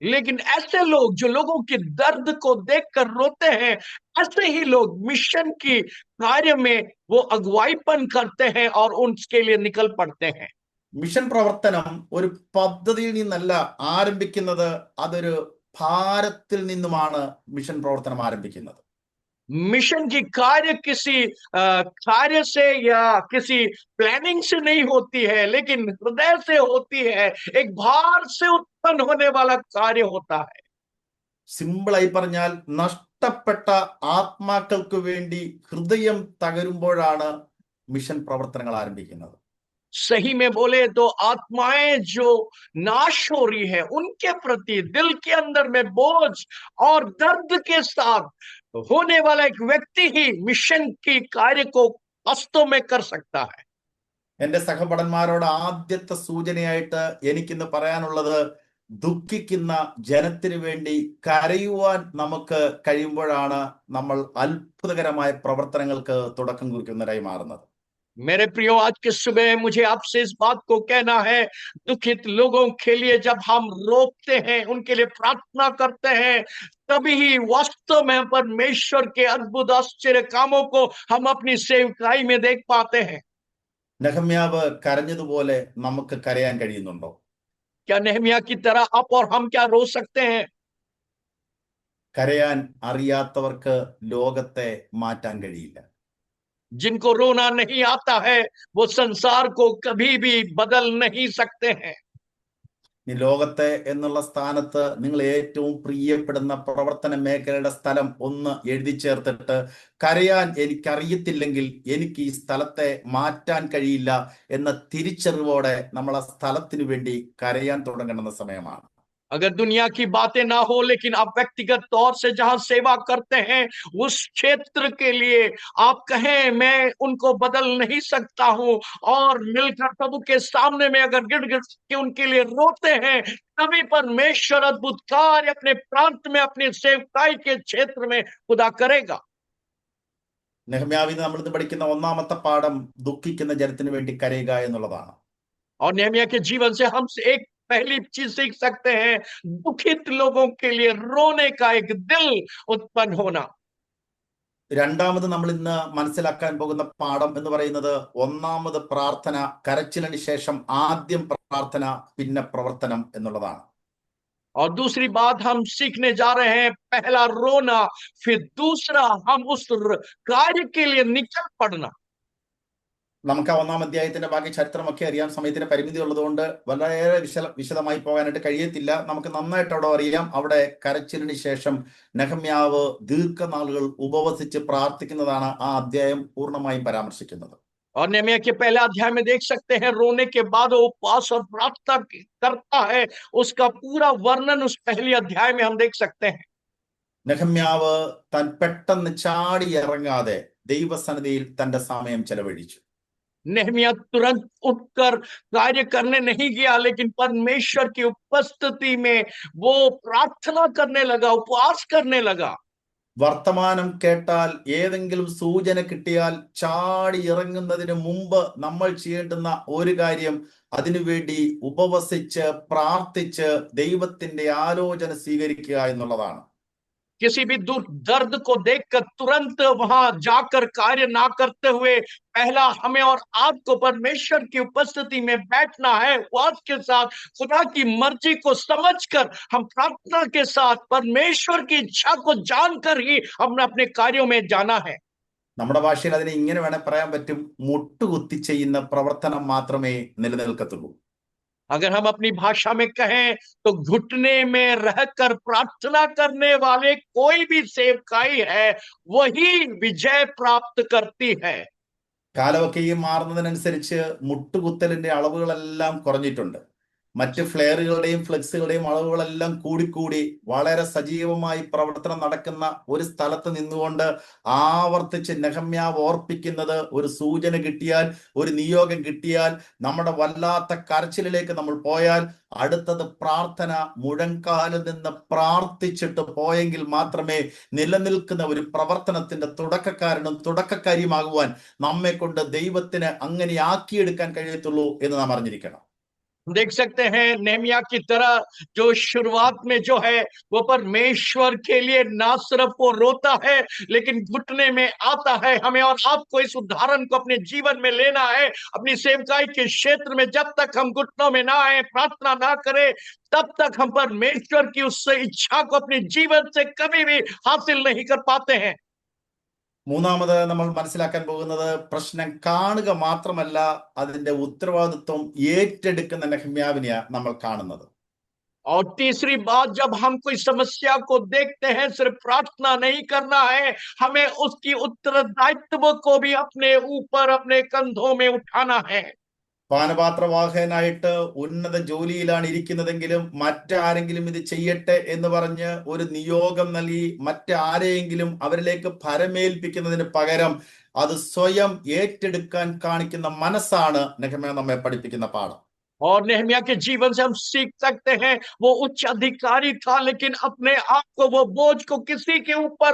लेकिन ऐसे लोग जो लोगों के दर्द को देखकर रोते हैं, ऐसे ही लोग मिशन की कार्य में वो अगुवाईपन करते हैं और उनके लिए निकल पड़ते हैं. മിഷൻ പ്രവർത്തനം ഒരു പദ്ധതിയിൽ നിന്നല്ല ആരംഭിക്കുന്നത്, അതൊരു ഭാരത്തിൽ നിന്നുമാണ് മിഷൻ പ്രവർത്തനം ആരംഭിക്കുന്നത്. मिशन की कार्य किसी कार्य से या किसी प्लानिंग से नहीं होती है, लेकिन हृदय से होती है. एक भार से उत्पन्न होने वाला कार्य होता है. സിമ്പിളായി പറഞ്ഞാൽ നഷ്ടപ്പെട്ട ആത്മാക്കൾക്ക് വേണ്ടി ഹൃദയം തകരുമ്പോഴാണ് മിഷൻ പ്രവർത്തനങ്ങൾ ആരംഭിക്കുന്നത്. सही में बोले तो आत्माएं जो नाश हो रही है, उनके प्रति दिल के अंदर में बोझ और दर्द के साथ होने वाला एक व्यक्ति ही मिशन की कार्य को वास्तव में कर सकता है. എന്റെ സഹപഠന്മാരോട് ആദ്യത്തെ സൂചനയായിട്ട് എനിക്കിന്ന് പറയാനുള്ളത്, ദുഃഖിക്കുന്ന ജനത്തിന് വേണ്ടി കരയുവാൻ നമുക്ക് കഴിയുമ്പോഴാണ് നമ്മൾ അത്ഭുതകരമായ പ്രവർത്തനങ്ങൾക്ക് തുടക്കം കുറിക്കുന്നവരായി മാറുന്നത്. मेरे प्रियो, आज के सुबह मुझे आपसे इस बात को कहना है, दुखित लोगों के लिए जब हम रोकते हैं, उनके लिए प्रार्थना करते हैं, तभी ही वास्तव में परमेश्वर के अद्भुत आश्चर्य कामों को हम अपनी सेवकाई में देख पाते हैं. നെഹമ്യാവ് കരഞ്ഞതുപോലെ നമുക്ക് കരയാൻ കഴിയുന്നുണ്ടോ? क्या नेहमिया की तरह आप और हम क्या रो सकते हैं? കരയാൻ അറിയാത്തവർക്ക് ലോകത്തെ മാറ്റാൻ കഴിയില്ല. जिनको रोना नहीं आता है, वो संसार को कभी भी बदल नहीं सकते हैं. ഈ ലോകത്തെ എന്നുള്ള സ്ഥാനത്ത് നിങ്ങൾ ഏറ്റവും പ്രിയപ്പെടുന്ന പ്രവർത്തന മേഖലയുടെ സ്ഥലം ഒന്ന് എഴുതി ചേർത്തിട്ട്, കരയാൻ എനിക്കറിയത്തില്ലെങ്കിൽ എനിക്ക് ഈ സ്ഥലത്തെ മാറ്റാൻ കഴിയില്ല എന്ന തിരിച്ചറിവോടെ നമ്മൾ ആ സ്ഥലത്തിനു വേണ്ടി കരയാൻ തുടങ്ങുന്ന സമയമാണ്. अगर दुनिया की बातें ना हो, लेकिन आप व्यक्तिगत तौर से जहां सेवा करते हैं, उस क्षेत्र के लिए आप कहें मैं उनको बदल नहीं सकता हूं, और मिलकर प्रभु के सामने में अगर गिड़गिड़ के उनके लिए रोते हैं, तभी परमेश्वर अद्भुत कार्य अपने प्रांत में, अपनी सेवकाई के क्षेत्र में खुदा करेगा. നെഹമ്യാവിൽ നമ്മൾ ഇന്ന് പഠിക്കുന്ന ഒന്നാമത്തെ പാഠം ദുഃഖിക്കുന്ന ജനത്തിന് വേണ്ടി കരയുക എന്നുള്ളതാണ്. और नेहमिया के जीवन से हम एक पहली चीज सीख सकते हैं, दुखित लोगों के लिए रोने का एक दिल उत्पन्न होना. രണ്ടാമത് നമ്മൾ ഇന്ന് മനസ്സിലാക്കാൻ പോകുന്ന പാഠം എന്ന് പറയുന്നത്, ഒന്നാമത് പ്രാർത്ഥന, കരച്ചിലിന് ശേഷം ആദ്യം പ്രാർത്ഥന, പിന്നെ പ്രവർത്തനം എന്നുള്ളതാണ്. और दूसरी बात हम सीखने जा रहे हैं, पहला रोना, फिर दूसरा हम उस कार्य के लिए निकल पड़ना. നമുക്ക് ആ 1-ാം അധ്യായത്തിന്റെ ബാക്കി ചരിത്രമൊക്കെ അറിയാം. സമയത്തിന് പരിമിതി ഉള്ളതുകൊണ്ട് വളരെ വിശദമായി പോകാനായിട്ട് കഴിയത്തില്ല. നമുക്ക് നന്നായിട്ട് അവിടെ അറിയാം. അവിടെ കരച്ചിലിന് ശേഷം നെഹമ്യാവ് ദീർഘനാളുകൾ ഉപവസിച്ച് പ്രാർത്ഥിക്കുന്നതാണ് ആ അധ്യായം പൂർണ്ണമായും പരാമർശിക്കുന്നത്. और नेहमिया के पहले अध्याय में देख सकते हैं, रोने के बाद वो उपवास और प्रार्थना करता है। उसका पूरा वर्णन उस पहले अध्याय में हम देख सकते हैं। നെഹമ്യാവ് താൻ പെട്ടെന്ന് ചാടി ഇറങ്ങാതെ ദൈവസന്നിധിയിൽ തന്റെ സമയം ചെലവഴിച്ചു. नेहमिया तुरंत उठकर कार्य करने नहीं गया, लेकिन परमेश्वर की उपस्थिति में वो प्रार्थना करने लगा, उपवास करने लगा। വർത്തമാനം കേട്ടാൽ, ഏതെങ്കിലും സൂചന കിട്ടിയാൽ ചാടി ഇറങ്ങുന്നതിന് മുമ്പ് നമ്മൾ ചെയ്യേണ്ടുന്ന ഒരു കാര്യം അതിനുവേണ്ടി ഉപവസിച്ച് പ്രാർത്ഥിച്ച് ദൈവത്തിന്റെ ആലോചന സ്വീകരിക്കുക എന്നുള്ളതാണ്. किसी भी दुख दर्द को देखकर तुरंत वहां जाकर कार्य ना करते हुए पहला हमें और आपको परमेश्वर की उपस्थिति में बैठना है। उपवास के साथ खुदा की मर्जी को समझकर हम प्रार्थना के साथ परमेश्वर की इच्छा को जानकर ही हमने अपने कार्यों में जाना है। നമ്മുടെ ഭാഷയിൽ അതിനെ ഇങ്ങനെ വേണേൽ പറയാൻ പറ്റും, മുട്ടുകുത്തി ചെയ്യുന്ന പ്രവർത്തനം മാത്രമേ നിലനിൽക്കത്തുള്ളൂ. अगर हम अपनी भाषा में कहें तो घुटने में रहकर प्रार्थना करने वाले कोई भी सेवकाई है, वही विजय प्राप्त करती है। കാലമൊക്കെ ഈ മാറുന്നതിനനുസരിച്ച് മുട്ടുകുത്തലിന്റെ അളവുകളെല്ലാം കുറഞ്ഞിട്ടുണ്ട്. മറ്റ് ഫ്ലെയറുകളുടെയും ഫ്ലെക്സുകളുടെയും അളവുകളെല്ലാം കൂടിക്കൂടി വളരെ സജീവമായി പ്രവർത്തനം നടക്കുന്ന ഒരു സ്ഥലത്ത് നിന്നുകൊണ്ട് ആവർത്തിച്ച് നെഹമ്യാവ് ഓർപ്പിക്കുന്നത്, ഒരു സൂചന കിട്ടിയാൽ, ഒരു നിയോഗം കിട്ടിയാൽ, നമ്മുടെ വല്ലാത്ത കരച്ചിലിലേക്ക് നമ്മൾ പോയാൽ അടുത്തത് പ്രാർത്ഥന, മുഴങ്കാലിൽ നിന്ന് പ്രാർത്ഥിച്ചിട്ട് പോയെങ്കിൽ മാത്രമേ നിലനിൽക്കുന്ന ഒരു പ്രവർത്തനത്തിന്റെ തുടക്കക്കാരനും തുടക്കക്കാരിയുമാകുവാൻ നമ്മെ കൊണ്ട് ദൈവത്തിന് അങ്ങനെ ആക്കിയെടുക്കാൻ കഴിയത്തുള്ളൂ എന്ന് നാം അറിഞ്ഞിരിക്കണം. देख सकते हैं नेहमिया की तरह जो शुरुआत में जो है वो परमेश्वर के लिए ना सिर्फ वो रोता है, लेकिन घुटने में आता है। हमें और आपको इस उदाहरण को अपने जीवन में लेना है। अपनी सेवकाई के क्षेत्र में जब तक हम घुटनों में ना आए, प्रार्थना ना करें, तब तक हम परमेश्वर की उस इच्छा को अपने जीवन से कभी भी हासिल नहीं कर पाते हैं। മൂന്നാമത് നമ്മൾ മനസ്സിലാക്കാൻ പോകുന്നത്, പ്രശ്നം കാണുക മാത്രമല്ല, അതിന്റെ ഉത്തരവാദിത്വം ഏറ്റെടുക്കുന്ന നെഹമ്യാവിനെയാ നമ്മൾ കാണുന്നത്. और तीसरी बात, जब हम कोई समस्या को देखते हैं, सिर्फ प्रार्थना नहीं करना है, हमें उसकी उत्तरदायित्व को भी अपने ऊपर, अपने कंधों में उठाना है। പാനപാത്രവാഹകനായിട്ട് ഉന്നത ജോലിയിലാണ് ഇരിക്കുന്നതെങ്കിലും മറ്റാരെങ്കിലും ഇത് ചെയ്യട്ടെ എന്ന് പറഞ്ഞ് ഒരു നിയോഗം നൽകി മറ്റാരെയെങ്കിലും അവരിലേക്ക് ഭരമേൽപ്പിക്കുന്നതിന് പകരം അത് സ്വയം ഏറ്റെടുക്കാൻ കാണിക്കുന്ന മനസ്സാണ് നെഹമ്യാ നമ്മെ പഠിപ്പിക്കുന്ന പാഠം. और नेहमिया के जीवन से हम सीख सकते हैं, वो उच्च अधिकारी था, लेकिन अपने आप को, वो बोझ को किसी के ऊपर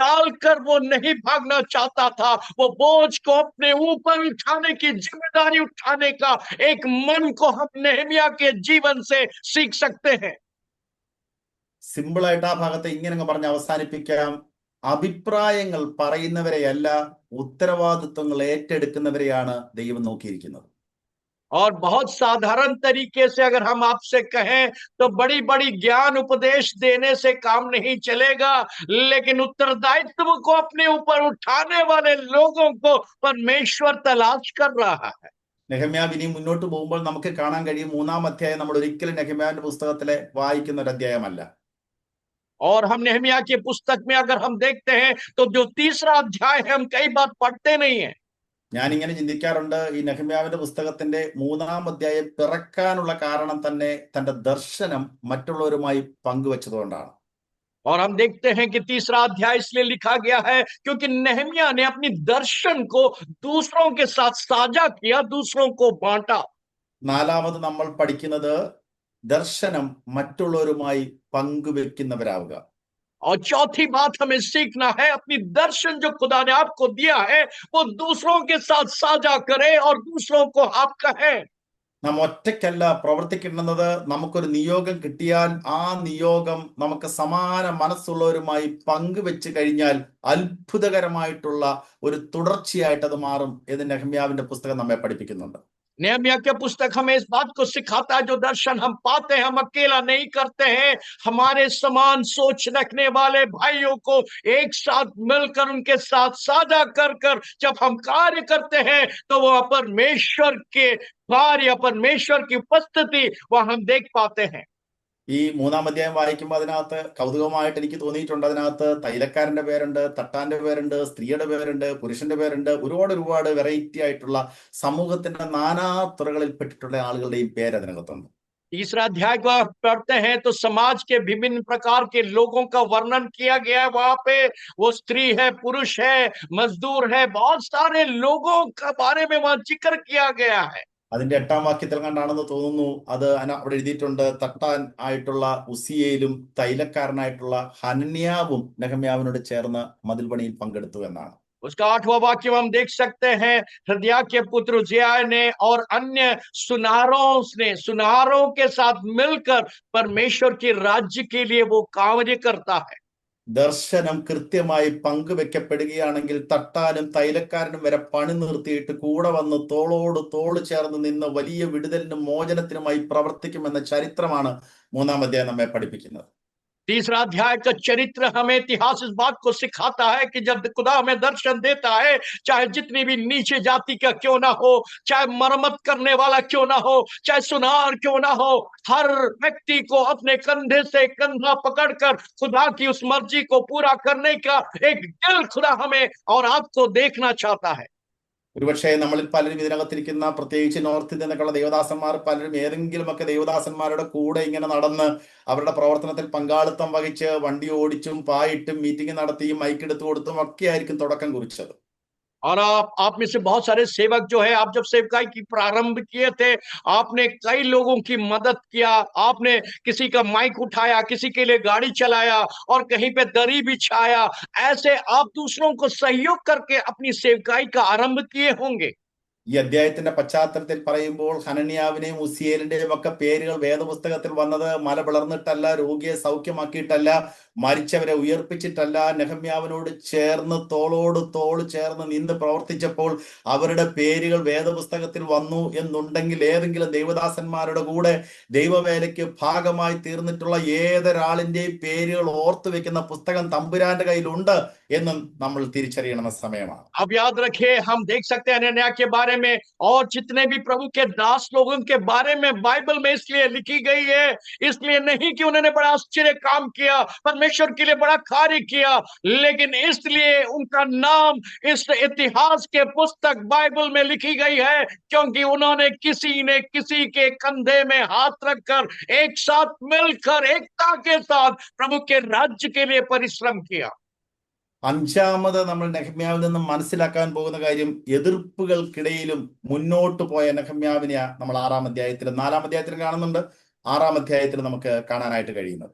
डालकर वो नहीं भागना चाहता था। वो बोझ को अपने ऊपर उठाने की जिम्मेदारी उठाने का एक मन को हम नेहमिया के जीवन से सीख सकते हैं। സിമ്പിളായിട്ട് ആ ഭാഗത്തെ ഇങ്ങനെ പറഞ്ഞ് അവസാനിപ്പിക്കാം. അഭിപ്രായങ്ങൾ പറയുന്നവരെയല്ല, ഉത്തരവാദിത്വങ്ങൾ ഏറ്റെടുക്കുന്നവരെയാണ് ദൈവം നോക്കിയിരിക്കുന്നത്. और बहुत साधारण तरीके से अगर हम आपसे कहें तो बड़ी बड़ी ज्ञान उपदेश देने से काम नहीं चलेगा, लेकिन उत्तरदायित्व को अपने ऊपर उठाने वाले लोगों को परमेश्वर तलाश कर रहा है। നെഹമ്യാവ് ഇനി മുന്നോട്ട് പോകുമ്പോൾ നമുക്ക് കാണാൻ കഴിയും, 3-ാം അധ്യായം നമ്മൾ ഒരിക്കലും നെഹമ്യാവിന്റെ പുസ്തകത്തിലെ വായിക്കുന്ന ഒരു അധ്യായമല്ല. और हम नेहमिया के पुस्तक में अगर हम देखते हैं तो जो तीसरा अध्याय है, हम कई बार पढ़ते नहीं है। ഞാൻ ഇങ്ങനെ ചിന്തിക്കാറുണ്ട്, ഈ നെഹമ്യാവിന്റെ പുസ്തകത്തിന്റെ 3-ാം അധ്യായം പിറക്കാനുള്ള കാരണം തന്നെ തന്റെ ദർശനം മറ്റുള്ളവരുമായി പങ്കുവെച്ചതുകൊണ്ടാണ്. और हम देखते हैं कि तीसरा अध्याय इसलिए लिखा गया है क्योंकि नेहमिया ने अपनी दर्शन को दूसरों के साथ साझा किया, दूसरों को बांटा। 4-ാമത് നമ്മൾ പഠിക്കുന്നത് ദർശനം മറ്റുള്ളവരുമായി പങ്കുവെക്കുന്നവരാവുക. और चौथी बात हमें सीखना है, अपनी दर्शन जो खुदा ने आपको दिया है वो दूसरों के साथ साझा करें और दूसरों को आप कहें। നാം ഒറ്റയ്ക്കല്ല പ്രവർത്തിക്കുന്നത്. നമുക്കൊരു നിയോഗം കിട്ടിയാൽ ആ നിയോഗം നമുക്ക് സമാന മനസ്സുള്ളവരുമായി പങ്കുവെച്ച് കഴിഞ്ഞാൽ അത്ഭുതകരമായിട്ടുള്ള ഒരു തുടർച്ചയായിട്ട് അത് മാറും എന്ന് നെഹമ്യാവിന്റെ പുസ്തകം നമ്മെ പഠിപ്പിക്കുന്നുണ്ട്. नेहमिया के पुस्तक हमें इस बात को सिखाता है, जो दर्शन हम पाते हैं हम अकेला नहीं करते हैं, हमारे समान सोच रखने वाले भाइयों को एक साथ मिलकर उनके साथ साझा कर कर जब हम कार्य करते हैं तो वह परमेश्वर के कार्य, परमेश्वर की उपस्थिति वह हम देख पाते हैं। ഈ 3-ാം അധ്യായം വായിക്കുമ്പോൾ അതിനകത്ത് കൗതുകമായിട്ട് എനിക്ക് തോന്നിയിട്ടുണ്ട്. അതിനകത്ത് തൈലക്കാരന്റെ പേരുണ്ട്, തട്ടാന്റെ പേരുണ്ട്, സ്ത്രീയുടെ പേരുണ്ട്, പുരുഷന്റെ പേരുണ്ട്, ഒരുപാട് വെറൈറ്റി ആയിട്ടുള്ള സമൂഹത്തിന്റെ നാനാ തുറകളിൽ പെട്ടിട്ടുള്ള ആളുകളുടെയും പേര് അതിനകത്തുണ്ട്. तीसरा अध्याय को आप पढ़ते हैं तो समाज के विभिन्न प्रकार के लोगों का वर्णन किया गया है। वहां पे वो स्त्री है, पुरुष है, मजदूर है, बहुत सारे लोगों का बारे में वहां जिक्र किया गया है। അതിന്റെ 8-ാം വാക്യത്തിൽ കണ്ടാണെന്ന് തോന്നുന്നു. അത് അവിടെ എഴുതിയിട്ടുണ്ട്, തട്ടാൻ ആയിട്ടുള്ള ഉസിയേലും തൈലക്കാരനായിട്ടുള്ള ഹനന്യാവും നെഹമ്യാവിനോട് ചേർന്ന് മതിൽ പണിയിൽ പങ്കെടുത്തു എന്നാണ്. उसका 8वां वाक्य हम देख सकते हैं, हृदय के पुत्र उज्जियाह ने और अन्य सुनारों के साथ मिलकर परमेश्वर के राज्य के लिए वो कार्य करता है। ദർശനം കൃത്യമായി പങ്കുവെക്കപ്പെടുകയാണെങ്കിൽ തട്ടാനും തൈലക്കാരനും വരെ പണി നിർത്തിയിട്ട് കൂടെ വന്ന് തോളോട് തോള് ചേർന്ന് നിന്ന് വലിയ വിടുതലിനും മോചനത്തിനുമായി പ്രവർത്തിക്കുമെന്ന ചരിത്രമാണ് 3-ാം അധ്യായം നമ്മെ പഠിപ്പിക്കുന്നത്. तीसरा अध्याय का चरित्र हमें इतिहास इस बात को सिखाता है कि जब खुदा हमें दर्शन देता है, चाहे जितनी भी नीचे जाति का क्यों ना हो, चाहे मरम्मत करने वाला क्यों ना हो, चाहे सुनार क्यों ना हो, हर व्यक्ति को अपने कंधे से कंधा पकड़कर खुदा की उस मर्जी को पूरा करने का एक दिल खुदा हमें और आपको देखना चाहता है। ഒരുപക്ഷെ നമ്മളിൽ പലരും ഇതിനകത്തിരിക്കുന്ന, പ്രത്യേകിച്ച് നോർത്ത് ഇന്ത്യയിൽ നിന്നൊക്കെയുള്ള ദേവദാസന്മാർ പലരും ഏതെങ്കിലുമൊക്കെ ദേവദാസന്മാരുടെ കൂടെ ഇങ്ങനെ നടന്ന് അവരുടെ പ്രവർത്തനത്തിൽ പങ്കാളിത്തം വഹിച്ച് വണ്ടി ഓടിച്ചും പായിട്ടും മീറ്റിംഗ് നടത്തിയും മൈക്കെടുത്തു കൊടുത്തും ഒക്കെ ആയിരിക്കും തുടക്കം കുറിച്ചത്. और आप में से बहुत सारे सेवक जो है, आप जब सेवकाई की प्रारंभ किए थे, आपने कई लोगों की मदद किया, आपने किसी का माइक उठाया, किसी के लिए गाड़ी चलाया और कहीं पे दरी बिछाया। ऐसे आप दूसरों को सहयोग करके अपनी सेवकाई का आरंभ किए होंगे। ഈ അധ്യായത്തിന്റെ പശ്ചാത്തലത്തിൽ പറയുമ്പോൾ ഹനന്യാവിനെയും ഉസിയേലിന്റെയും ഒക്കെ പേരുകൾ വേദപുസ്തകത്തിൽ വന്നത് മല പിളർന്നിട്ടല്ല, രോഗിയെ സൗഖ്യമാക്കിയിട്ടല്ല, മരിച്ചവരെ ഉയർപ്പിച്ചിട്ടല്ല, നെഹമ്യാവിനോട് ചേർന്ന് തോളോട് തോള് ചേർന്ന് നിന്ന് പ്രവർത്തിച്ചപ്പോൾ അവരുടെ പേരുകൾ വേദപുസ്തകത്തിൽ വന്നു എന്നുണ്ടെങ്കിൽ ഏതെങ്കിലും ദൈവദാസന്മാരുടെ കൂടെ ദൈവവേലയ്ക്ക് ഭാഗമായി തീർന്നിട്ടുള്ള ഏതൊരാളിന്റെയും പേരുകൾ ഓർത്തു വെക്കുന്ന പുസ്തകം തമ്പുരാന്റെ കയ്യിലുണ്ട് എന്നും നമ്മൾ തിരിച്ചറിയണമെന്ന സമയമാണ്. अब याद रखिए, हम देख सकते हैं हनन्याह के बारे में और जितने भी प्रभु के दास लोगों के बारे में बाइबल में इसलिए लिखी गई है, इसलिए नहीं कि उन्होंने बड़ा आश्चर्य काम किया, परमेश्वर के लिए बड़ा कार्य किया, लेकिन इसलिए उनका नाम इस इतिहास के पुस्तक बाइबल में लिखी गई है क्योंकि उन्होंने किसी ने किसी के कंधे में हाथ रखकर एक साथ मिलकर एकता के साथ प्रभु के राज्य के लिए परिश्रम किया। 5-ാമത് നമ്മൾ നെഹമ്യാവിൽ നിന്നും മനസ്സിലാക്കാൻ പോകുന്ന കാര്യം, എതിർപ്പുകൾക്കിടയിലും മുന്നോട്ട് പോയ നെഹമ്യാവിനെ നമ്മൾ 6-ാം അധ്യായത്തിൽ 4-ാം അധ്യായത്തിൽ കാണുന്നുണ്ട്, 6-ാം അധ്യായത്തിൽ നമുക്ക് കാണാനായിട്ട് കഴിയുന്നത്.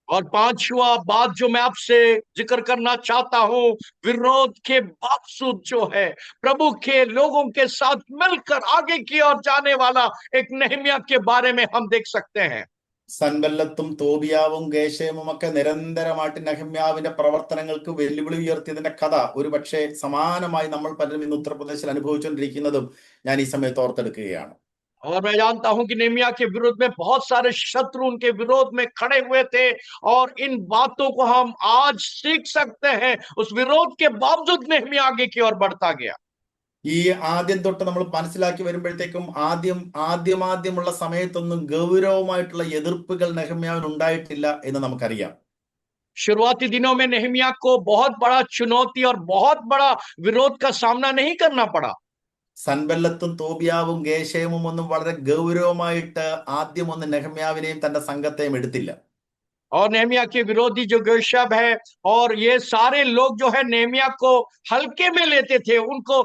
और 5वां बात जो मैं आपसे जिक्र करना चाहता हूं, विरोध के बावजूद जो है प्रभु के लोगों के साथ मिलकर आगे की ओर जाने वाला एक नेहमिया के बारे में हम देख सकते हैं। സൻബല്ലത്തും തോബിയാവും ഗേശേമും ഒക്കെ നിരന്തരമായിട്ട് നെഹമ്യാവിന്റെ പ്രവർത്തനങ്ങൾക്ക് വെല്ലുവിളി ഉയർത്തിയതിന്റെ കഥ ഒരുപക്ഷെ സമാനമായി നമ്മൾ പലരും ഇന്ന് ഉത്തർപ്രദേശിൽ അനുഭവിച്ചുകൊണ്ടിരിക്കുന്നതും ഞാൻ ഈ സമയത്ത് ഓർത്തെടുക്കുകയാണ്. और मैं जानता हूं कि नेहमिया के विरोध में बहुत सारे शत्रु उनके विरोध में खड़े हुए थे और इन बातों को हम आज सीख सकते हैं। उस विरोध के बावजूद नेहमिया आगे की ओर बढ़ता गया। ഈ ആദ്യം തൊട്ട് നമ്മൾ മനസ്സിലാക്കി വരുമ്പോഴത്തേക്കും ആദ്യമുള്ള സമയത്തൊന്നും ഗൗരവമായിട്ടുള്ള എതിർപ്പുകൾ നെഹമ്യാവിന് ഉണ്ടായിട്ടില്ല എന്ന് നമുക്കറിയാം. शुरुआती दिनों में नेहमिया को बहुत बड़ा चुनौती और बहुत बड़ा विरोध का सामना नहीं करना पड़ा। സൻബല്ലത്തും തോബിയാവും ഗേശേമും ഒന്നും വളരെ ഗൗരവമായിട്ട് ആദ്യമൊന്നും നെഹമ്യാവിനെയും തന്റെ സംഘത്തെയും എടുത്തില്ല. और नेहमिया के विरोधी जो गेशब है और ये सारे लोग जो है नेहमिया को हल्के में लेते थे, उनको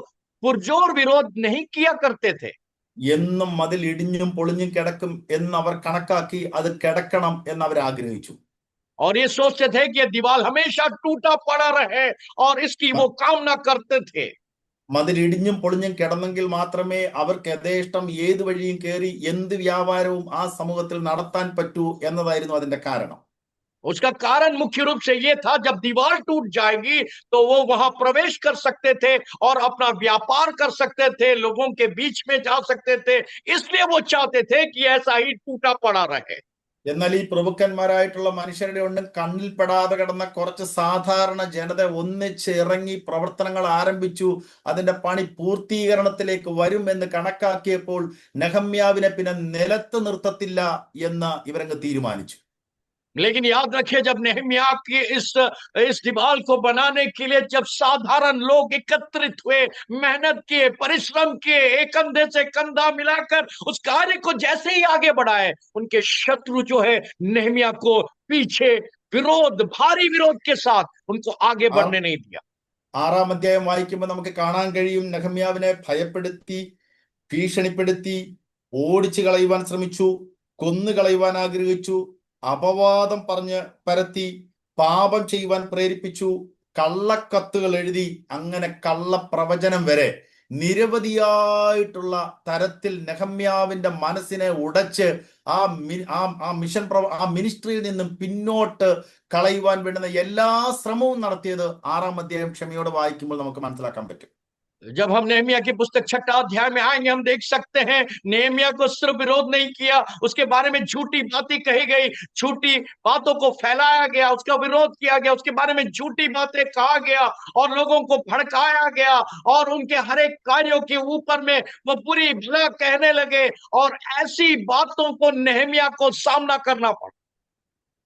पुरजोर विरोध नहीं किया करते थे। എന്നും മതിൽ ഇടിഞ്ഞും പൊളിഞ്ഞും കിടക്കും എന്ന് അവർ കണക്കാക്കി അത് കിടക്കണം എന്ന് അവർ ആഗ്രഹിച്ചു. और ये सोचते थे कि ये दीवार हमेशा टूटा पड़ा रहे और इसकी वो कामना करते थे। മതിൽ ഇടിഞ്ഞും പൊളിഞ്ഞും കിടന്നെങ്കിൽ മാത്രമേ അവർക്ക് യഥേഷ്ടം ഏത് വഴിയും കയറി എന്ത് വ്യാപാരവും ആ സമൂഹത്തിൽ നടത്താൻ പറ്റൂ എന്നതായിരുന്നു അതിന്റെ കാരണം. उसका कारण मुख्य रूप से ये था, जब दीवार टूट जाएगी तो वो वहां प्रवेश कर सकते थे और अपना व्यापार कर सकते थे, लोगों के बीच में जा सकते थे। इसलिए वो चाहते थे कि ऐसा ही टूटा पड़ा रहे। എന്നാൽ ഈ പ്രഭുക്കന്മാരായിട്ടുള്ള മനുഷ്യരുടെ ഒന്നും കണ്ണിൽപ്പെടാതെ കിടന്ന കുറച്ച് സാധാരണ ജനത ഒന്നിച്ച് ഇറങ്ങി പ്രവർത്തനങ്ങൾ ആരംഭിച്ചു. അതിന്റെ പണി പൂർത്തീകരണത്തിലേക്ക് വരും എന്ന് കണക്കാക്കിയപ്പോൾ നെഹമ്യാവിനെ പിന്നെ നിലത്ത് നിർത്തത്തില്ല എന്ന് ഇവരങ്ങ് തീരുമാനിച്ചു. लेकिन याद रखिए, जब नेहम्याह की इस दीवार को बनाने के लिए जब साधारण लोग एकत्रित हुए, मेहनत किए, परिश्रम किए, एक कंधे से कंधा मिलाकर उस कार्य को जैसे ही आगे बढ़ाए, उनके शत्रु जो है नेहम्याह को पीछे भारी विरोध के साथ उनको आगे बढ़ने नहीं दिया। 6-ാം അധ്യായം വായിക്കുമ്പോൾ നമുക്ക് കാണാൻ കഴിയും, നെഹമ്യാവിനെ ഭയപ്പെടുത്തി, ഭീഷണിപ്പെടുത്തി, ഓടിച്ചു കളയുവാൻ ശ്രമിച്ചു, കൊന്നുകളയുവാൻ ആഗ്രഹിച്ചു, അപവാദം പറഞ്ഞ് പരത്തി, പാപം ചെയ്യുവാൻ പ്രേരിപ്പിച്ചു, കള്ളക്കത്തുകൾ എഴുതി, അങ്ങനെ കള്ളപ്രവചനം വരെ നിരവധിയായിട്ടുള്ള തരത്തിൽ നെഹമ്യാവിന്റെ മനസ്സിനെ ഉടച്ച് ആ മിനിസ്ട്രിയിൽ നിന്നും പിന്നോട്ട് കളയുവാൻ വേണ്ടുന്ന എല്ലാ ശ്രമവും നടത്തിയത് 6-ാം അധ്യായം ക്ഷമയോടെ വായിക്കുമ്പോൾ നമുക്ക് മനസ്സിലാക്കാൻ പറ്റും. जब हम नेहम्याह की पुस्तक 6 अध्याय में आएंगे, हम देख सकते हैं नेहम्याह को सिर्फ विरोध नहीं किया, उसके बारे में झूठी बातें कही गई, झूठी बातों को फैलाया गया, उसका विरोध किया गया, उसके बारे में झूठी बातें कहा गया और लोगों को भड़काया गया और उनके हर एक कार्यों के ऊपर में वो बुरी भला कहने लगे और ऐसी बातों को नेहम्याह को सामना करना पड़ा।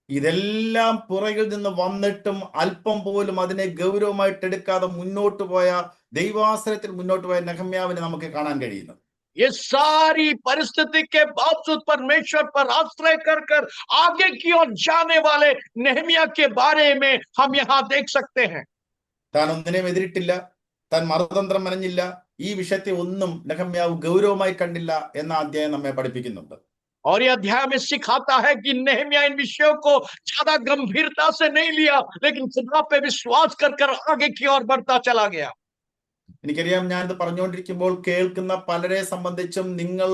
ഇതെല്ലാം പുറകിൽ നിന്ന് വന്നിട്ടും അല്പം പോലും അതിനെ ഗൗരവമായിട്ട് എടുക്കാതെ മുന്നോട്ട് പോയ, ദൈവാശ്രയത്തിൽ മുന്നോട്ട് പോയ നെഹമ്യാവിനെ നമുക്ക് കാണാൻ കഴിയുന്നത്. ये सारी परिस्थिति के बावजूद परमेश्वर पर आश्रय कर कर आगे की ओर जाने वाले नेहम्याह के बारे में हम यहाँ देख सकते हैं। താൻ ഒന്നിനെയും എതിരിട്ടില്ല, താൻ മറുതന്ത്രം മെനഞ്ഞില്ല, ഈ വിഷയത്തെ ഒന്നും നെഹമ്യാവ് ഗൗരവമായി കണ്ടില്ല എന്ന അധ്യായം നമ്മെ പഠിപ്പിക്കുന്നുണ്ട്. और ये अध्याय में सिखाता है कि नेहम्याह इन विषयों को ज्यादा गंभीरता से नहीं लिया, लेकिन खुदा पे विश्वास कर कर आगे की ओर बढ़ता चला गया। എനിക്കറിയാം, ഞാനിത് പറഞ്ഞുകൊണ്ടിരിക്കുമ്പോൾ കേൾക്കുന്ന പലരെ സംബന്ധിച്ചും നിങ്ങൾ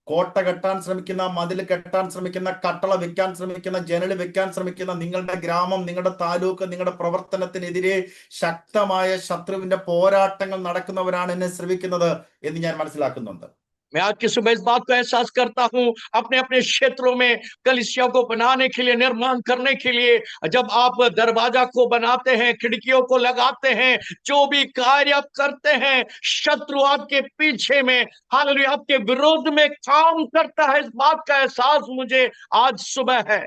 കോട്ട കെട്ടാൻ ശ്രമിക്കുന്ന, മതിൽ കെട്ടാൻ ശ്രമിക്കുന്ന, കട്ടള വെക്കാൻ ശ്രമിക്കുന്ന, ജനൽ വെക്കാൻ ശ്രമിക്കുന്ന, നിങ്ങളുടെ ഗ്രാമം, നിങ്ങളുടെ താലൂക്ക്, നിങ്ങളുടെ പ്രവർത്തനത്തിനെതിരെ ശക്തമായ ശത്രുവിന്റെ പോരാട്ടങ്ങൾ നടക്കുന്നവരാണ് എന്നെ ശ്രമിക്കുന്നത് എന്ന് ഞാൻ മനസ്സിലാക്കുന്നുണ്ട്. मैं आज की सुबह इस बात को एहसास करता हूं, अपने अपने क्षेत्रों में कलीसिया को बनाने के लिए, निर्माण करने के लिए, जब आप दरवाजा को बनाते हैं, खिड़कियों को लगाते हैं, जो भी कार्य आप करते हैं, शत्रु आपके पीछे में, हालेलुया, आपके विरोध में काम करता है। इस बात का एहसास मुझे आज सुबह है।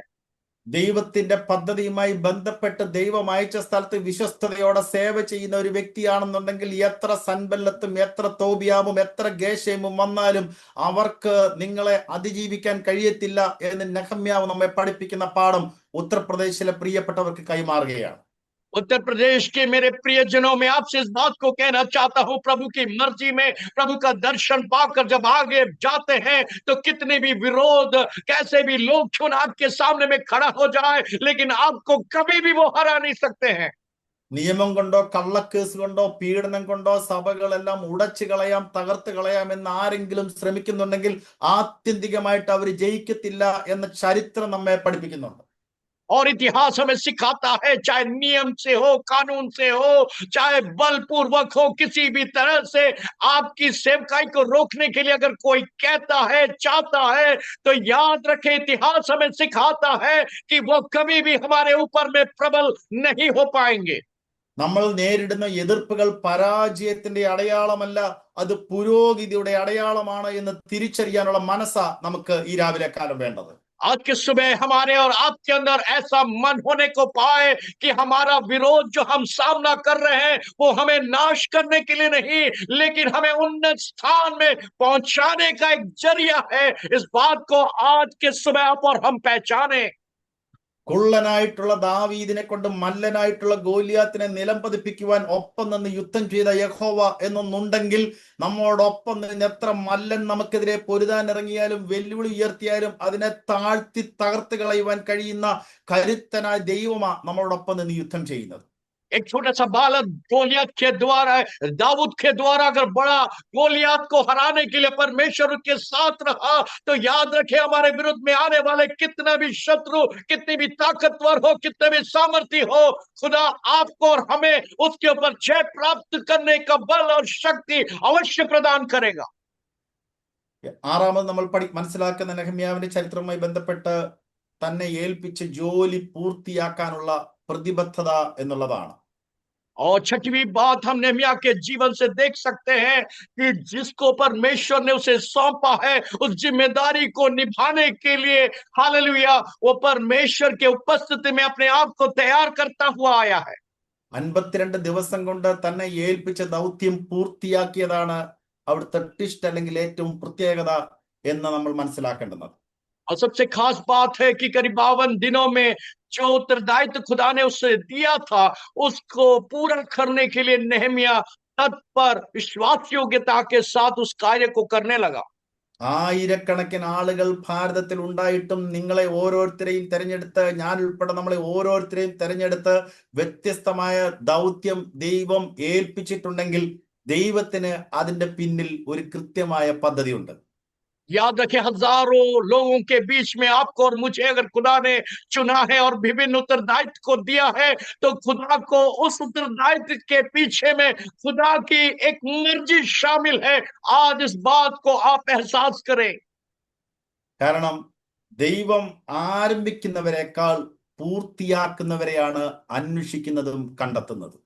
ദൈവത്തിന്റെ പദ്ധതിയുമായി ബന്ധപ്പെട്ട് ദൈവം അയച്ച സ്ഥലത്ത് വിശ്വസ്തയോടെ സേവ ചെയ്യുന്ന ഒരു വ്യക്തിയാണെന്നുണ്ടെങ്കിൽ എത്ര സൻബല്ലത്തും എത്ര തോബിയാവും എത്ര ഗേശേമും വന്നാലും അവർക്ക് നിങ്ങളെ അതിജീവിക്കാൻ കഴിയത്തില്ല എന്ന് നെഹമ്യാവ് നമ്മെ പഠിപ്പിക്കുന്ന പാഠം ഉത്തർപ്രദേശിലെ പ്രിയപ്പെട്ടവർക്ക് കൈമാറുകയാണ്. उत्तर प्रदेश के मेरे प्रियजनों में आपसे इस बात को कहना चाहता हूं, प्रभु की मर्जी में, प्रभु का दर्शन पाकर जब आगे जाते हैं तो कितने भी विरोध, कैसे भी लोग क्यों ना आपके सामने में खड़ा हो जाए, लेकिन आपको कभी भी वो हरा नहीं सकते हैं। നിയമം കൊണ്ടോ കള്ളക്കേസ് കൊണ്ടോ പീഡനം കൊണ്ടോ സഭകളെല്ലാം ഉടച്ചു കളയാം, തകർത്ത് കളയാം എന്ന് ആരെങ്കിലും ശ്രമിക്കുന്നുണ്ടെങ്കിൽ ആത്യന്തികമായിട്ട് അവർ ജയിക്കത്തില്ല എന്ന ചരിത്രം നമ്മെ പഠിപ്പിക്കുന്നുണ്ട്. और इतिहास हमें सिखाता है, चाहे नियम से हो, कानून से हो, चाहे बलपूर्वक हो, किसी भी तरह से आपकी सेवकाई को रोकने के लिए अगर कोई कहता है, चाहता है, तो याद रखें, इतिहास हमें सिखाता है कि वो कभी भी हमारे ऊपर में प्रबल नहीं हो पाएंगे। നമ്മൾ നേരിടുന്ന എതിർപ്പുകൾ പരാജയത്തിന്റെ അടയാളമല്ല, അത് പുരോഗതിയുടെ അടയാളമാണ് എന്ന് തിരിച്ചറിയാനുള്ള മനസ്സാ നമുക്ക് ഈ രാവിലെ കാലം വേണ്ടത്. आज की सुबह हमारे और आपके अंदर ऐसा मन होने को पाए कि हमारा विरोध जो हम सामना कर रहे हैं वो हमें नाश करने के लिए नहीं, लेकिन हमें उन्नत स्थान में पहुंचाने का एक जरिया है। इस बात को आज के सुबह आप और हम पहचाने। കുള്ളനായിട്ടുള്ള ദാവീദിനെ കൊണ്ട് മല്ലനായിട്ടുള്ള ഗോലിയാത്തിനെ നിലം പതിപ്പിക്കുവാൻ ഒപ്പം നിന്ന് യുദ്ധം ചെയ്ത യഹോവ എന്നൊന്നുണ്ടെങ്കിൽ നമ്മോടൊപ്പം നിന്ന് എത്ര മല്ലൻ നമുക്കെതിരെ പൊരുതാൻ ഇറങ്ങിയാലും വെല്ലുവിളി ഉയർത്തിയാലും അതിനെ താഴ്ത്തി തകർത്ത് കളയുവാൻ കഴിയുന്ന കരുത്തനായ ദൈവമാ നമ്മളോടൊപ്പം നിന്ന് യുദ്ധം ചെയ്യുന്നത്. एक छोटा सा बालक गोलियत के द्वारा, दाऊद के द्वारा अगर बड़ा गोलियत को हराने के लिए परमेश्वर के साथ रहा, तो याद रखे हमारे विरुद्ध में आने वाले कितने भी शत्रु, कितने भी ताकतवर हो, कितने भी सामर्थी हो, खुदा आपको और हमें उसके ऊपर जय प्राप्त करने का बल और शक्ति अवश्य प्रदान करेगा। ആറാമത് നമ്മൾ മനസ്സിലാക്കുന്ന നെഹമ്യാവിന്റെ ചരിത്രവുമായി ബന്ധപ്പെട്ട് തന്നെ ഏൽപ്പിച്ച ജോലി പൂർത്തിയാക്കാനുള്ള പ്രതിബദ്ധത എന്നുള്ളതാണ്. और छठवीं बात हम नेहमिया के जीवन से देख सकते हैं कि जिसको परमेश्वर ने उसे सौंपा है, उस जिम्मेदारी को निभाने के लिए हालेलुया वो परमेश्वर के उपस्थिति में अपने आप को तैयार करता हुआ आया है। 52 ദിവസം കൊണ്ട് തന്നെ ഏൽപ്പിച്ച ദൗത്യം പൂർത്തിയാക്കിയതാണ് അവിടുത്തെ ടിസ്റ്റ് അല്ലെങ്കിൽ ഏറ്റവും പ്രത്യേകത എന്ന് നമ്മൾ മനസ്സിലാക്കേണ്ടത്. और सबसे खास बात है कि करीब 52 दिनों में जो उत्तरदायित्व खुदा ने उसे दिया था, उसको पूरा करने के लिए नेहमिया तत्पर विश्वास योग्यता के साथ उस कार्य को करने लगा। ആയിരക്കണക്കിന് ആളുകൾ ഭാരതത്തിൽ ഉണ്ടായിട്ടും നിങ്ങളെ ഓരോരുത്തരെയും തെരഞ്ഞെടുത്ത്, ഞാൻ ഉൾപ്പെടെ നമ്മളെ ഓരോരുത്തരെയും തെരഞ്ഞെടുത്ത് വ്യത്യസ്തമായ ദൗത്യം ദൈവം ഏൽപ്പിച്ചിട്ടുണ്ടെങ്കിൽ ദൈവത്തിന് അതിന്റെ പിന്നിൽ ഒരു കൃത്യമായ പദ്ധതിയുണ്ട്. याद रखें, हजारों लोगों के बीच में आपको और मुझे अगर खुदा ने चुना है और विभिन्न उत्तरदायित्व को दिया है, तो खुदा को उस उत्तरदायित्व के पीछे में खुदा की एक मर्जी शामिल है। आज इस बात को आप एहसास करें। കാരണം ദൈവം ആരംഭിക്കുന്നവരെക്കാൾ പൂർത്തിയാക്കുന്നവരെയാണ് അന്വേഷിക്കുന്നതും കണ്ടെത്തുന്നത്.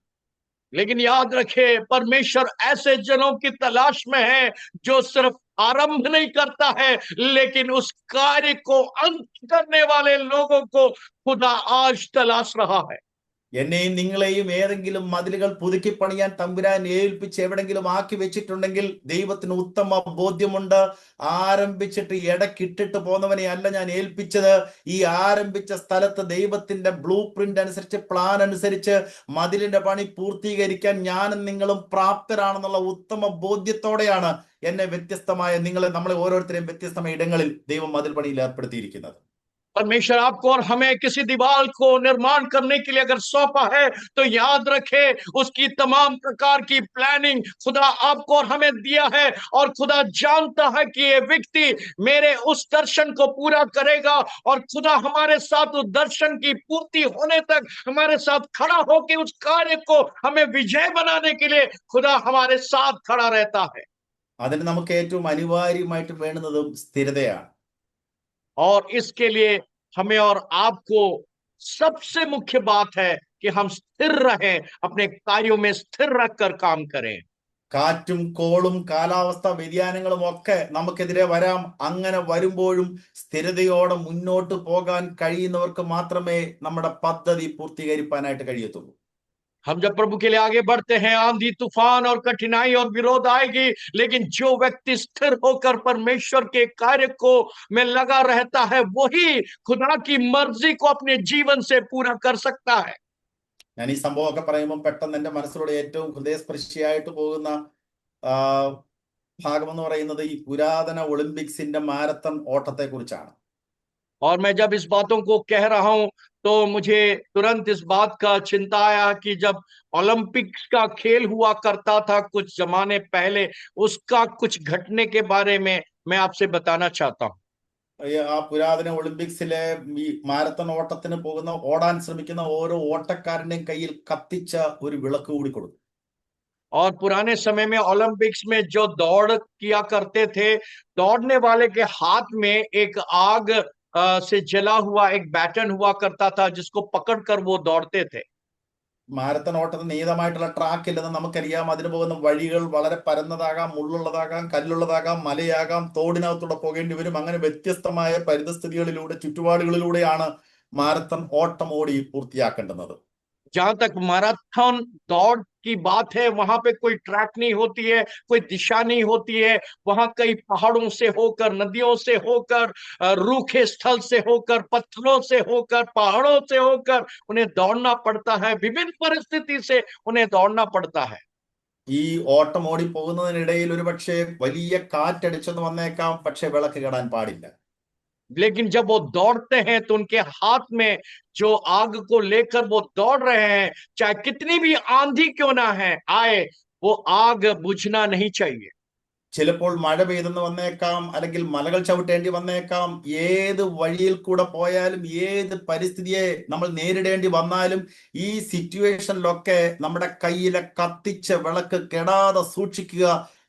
लेकिन याद रखे, परमेश्वर ऐसे जनों की तलाश में है जो सिर्फ आरंभ नहीं करता है, लेकिन उस कार्य को अंत करने वाले लोगों को खुदा आज तलाश रहा है। എന്നെയും നിങ്ങളെയും ഏതെങ്കിലും മതിലുകൾ പുതുക്കി പണിയാൻ തമ്പുരാൻ ഏൽപ്പിച്ച് എവിടെങ്കിലും ആക്കി വെച്ചിട്ടുണ്ടെങ്കിൽ ദൈവത്തിന് ഉത്തമ ബോധ്യമുണ്ട്. ആരംഭിച്ചിട്ട് ഇടക്കിട്ടിട്ട് പോന്നവനെ അല്ല ഞാൻ ഏൽപ്പിച്ചത്. ഈ ആരംഭിച്ച സ്ഥലത്ത് ദൈവത്തിന്റെ ബ്ലൂ പ്രിന്റ് അനുസരിച്ച്, പ്ലാൻ അനുസരിച്ച് മതിലിന്റെ പണി പൂർത്തീകരിക്കാൻ ഞാനും നിങ്ങളും പ്രാപ്തരാണെന്നുള്ള ഉത്തമ ബോധ്യത്തോടെയാണ് എന്നെ വ്യത്യസ്തമായ നമ്മളെ ഓരോരുത്തരെയും വ്യത്യസ്തമായ ഇടങ്ങളിൽ ദൈവം മതിൽ പണിയിൽ ഏർപ്പെടുത്തിയിരിക്കുന്നത്. परमेश्वर आपको और हमें किसी दीवार को निर्माण करने के लिए अगर सौंपा है, तो याद रखे उसकी तमाम प्रकार की प्लानिंग खुदा आपको और हमें दिया है। और खुदा जानता है कि ये व्यक्ति मेरे उस दर्शन को पूरा करेगा, और खुदा हमारे साथ उस दर्शन की पूर्ति होने तक हमारे साथ खड़ा होकर उस कार्य को हमें विजय बनाने के लिए खुदा हमारे साथ खड़ा रहता है। അതിന് നമുക്ക് ഏറ്റവും അനിവാര്യമായിട്ട് വേണ്ടുന്നതും സ്ഥിരതയാണ്. और इसके लिए हमें और आपको सबसे मुख्य बात है कि हम स्थिर रहें, अपने कार्यों में स्थिर रखकर काम करें। കാറ്റും കോളും കാലാവസ്ഥ വ്യതിയാനങ്ങളും ഒക്കെ നമുക്കെതിരെ വരാം. അങ്ങനെ വരുമ്പോഴും സ്ഥിരതയോടെ മുന്നോട്ട് പോകാൻ കഴിയുന്നവർക്ക് മാത്രമേ നമ്മുടെ പദ്ധതി പൂർത്തീകരിക്കാനായിട്ട് കഴിയത്തുള്ളൂ. हम जब प्रभु के लिए आगे बढ़ते हैं, आंधी तूफान और कठिनाई और विरोध आएगी, लेकिन जो व्यक्ति स्थिर होकर परमेश्वर के कार्य को में लगा रहता है, वही खुदा की मर्जी को अपने जीवन से पूरा कर सकता है। ഞാൻ ഈ സംഭവമൊക്കെ പറയുമ്പോൾ പെട്ടെന്ന് എൻ്റെ മനസ്സിലൂടെ ഏറ്റവും ഹൃദയസ്പർശിയായിട്ട് പോകുന്ന ഭാഗം എന്ന് പറയുന്നത് ഈ പുരാതന ഒളിമ്പിക്സിന്റെ മാരത്തൺ ഓട്ടത്തെ കുറിച്ചാണ്. और मैं जब इस बातों को कह रहा हूं, तो मुझे तुरंत इस बात का चिंता आया कि जब ओलंपिक्स का खेल हुआ करता था कुछ जमाने पहले, उसका कुछ घटने के बारे में मैं आपसे बताना चाहता हूं। ആ പുരാതന ഒളിമ്പിക്സിലെ ഈ മാരത്തൺ ഓട്ടത്തിന് ഓടാൻ ശ്രമിക്കുന്ന ഓരോ ഓട്ടക്കാരന്റെയും കയ്യിൽ കത്തിച്ച ഒരു വിളക്ക് കൂടി കൊടുക്കും. और पुराने समय में ओलंपिक्स में जो दौड़ किया करते थे, दौड़ने वाले के हाथ में एक आग से जला हुआ एक बैटन हुआ करता था, जिसको पकड़कर वो दौड़ते थे। മാരത്തൺ ഓട്ടത്തിന് നിയതമായിട്ടുള്ള ട്രാക്ക് ഇല്ലെന്ന് നമുക്കറിയാം. അതിന് പോകുന്ന വഴികൾ വളരെ പരന്നതാകാം, മുള്ളുള്ളതാകാം, കല്ലുള്ളതാകാം, മലയാകാം, തോടിനകത്തൂടെ പോകേണ്ടി വരും. അങ്ങനെ വ്യത്യസ്തമായ പരിതസ്ഥിതികളിലൂടെ, ചുറ്റുപാടുകളിലൂടെയാണ് മാരത്തൺ ഓട്ടം ഓടി പൂർത്തിയാക്കേണ്ടുന്നത്. जहां तक मैराथन दौड़ की बात है, वहां पे कोई ट्रैक नहीं होती है, कोई दिशा नहीं होती है। वहां कई पहाड़ों से होकर, नदियों से होकर, रूखे स्थल से होकर, पत्थरों से होकर, पहाड़ों से होकर उन्हें दौड़ना पड़ता है। विभिन्न परिस्थिति से उन्हें दौड़ना पड़ता है। ഈ ഓട്ടം ഓടി പോകുന്നതിനിടയിൽ ഒരു പക്ഷേ വലിയ കാറ്റടിച്ചെന്ന് വന്നേക്കാം, പക്ഷെ വിളക്ക് കെടാൻ പാടില്ല. लेकिन जब वो दौड़ते हैं तो उनके हाथ में जो आग को लेकर वो दौड़ रहे हैं, चाहे कितनी भी आंधी क्यों ना है आए, वो आग बुझना नहीं चाहिए। ചിലപ്പോൾ മഴ പെയ്തെന്ന് വന്നേക്കാം, അല്ലെങ്കിൽ മലകൾ ചവിട്ടേണ്ടി വന്നേക്കാം. ഏത് വഴിയിൽ കൂടെ പോയാലും ഏത് പരിസ്ഥിതിയെ നമ്മൾ നേരിടേണ്ടി വന്നാലും ഈ സിറ്റുവേഷനിലൊക്കെ നമ്മുടെ കയ്യിലെ കത്തിച്ച വിളക്ക് കെടാതെ സൂക്ഷിക്കുക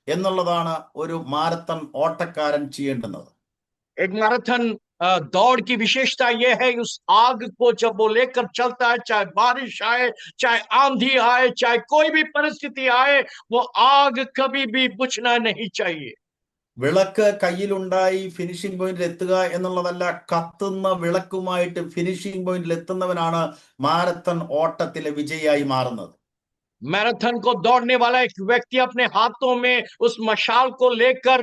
എന്നുള്ളതാണ് ഒരു മാരത്തൺ ഓട്ടക്കാരൻ ചെയ്യേണ്ടുന്നത്. एक मैराथन दौड़ की विशेषता यह है, उस आग को जब वो लेकर चलता है, चाहे बारिश आए, चाहे आंधी आए, चाहे कोई भी परिस्थिति आए, वो आग कभी भी बुझना नहीं चाहिए। വിളക്ക് കയ്യിലുണ്ടായി ഫിനിഷിംഗ് പോയിന്റിൽ എത്തുക എന്നുള്ളതല്ല, കത്തുന്ന വിളക്കുമായിട്ട് ഫിനിഷിംഗ് പോയിന്റിൽ എത്തുന്നവനാണ് മാരത്തൺ ഓട്ടത്തിലെ വിജയിയായി മാറുന്നത്. मैराथन को दौड़ने वाला एक व्यक्ति अपने हाथों में उस मशाल को लेकर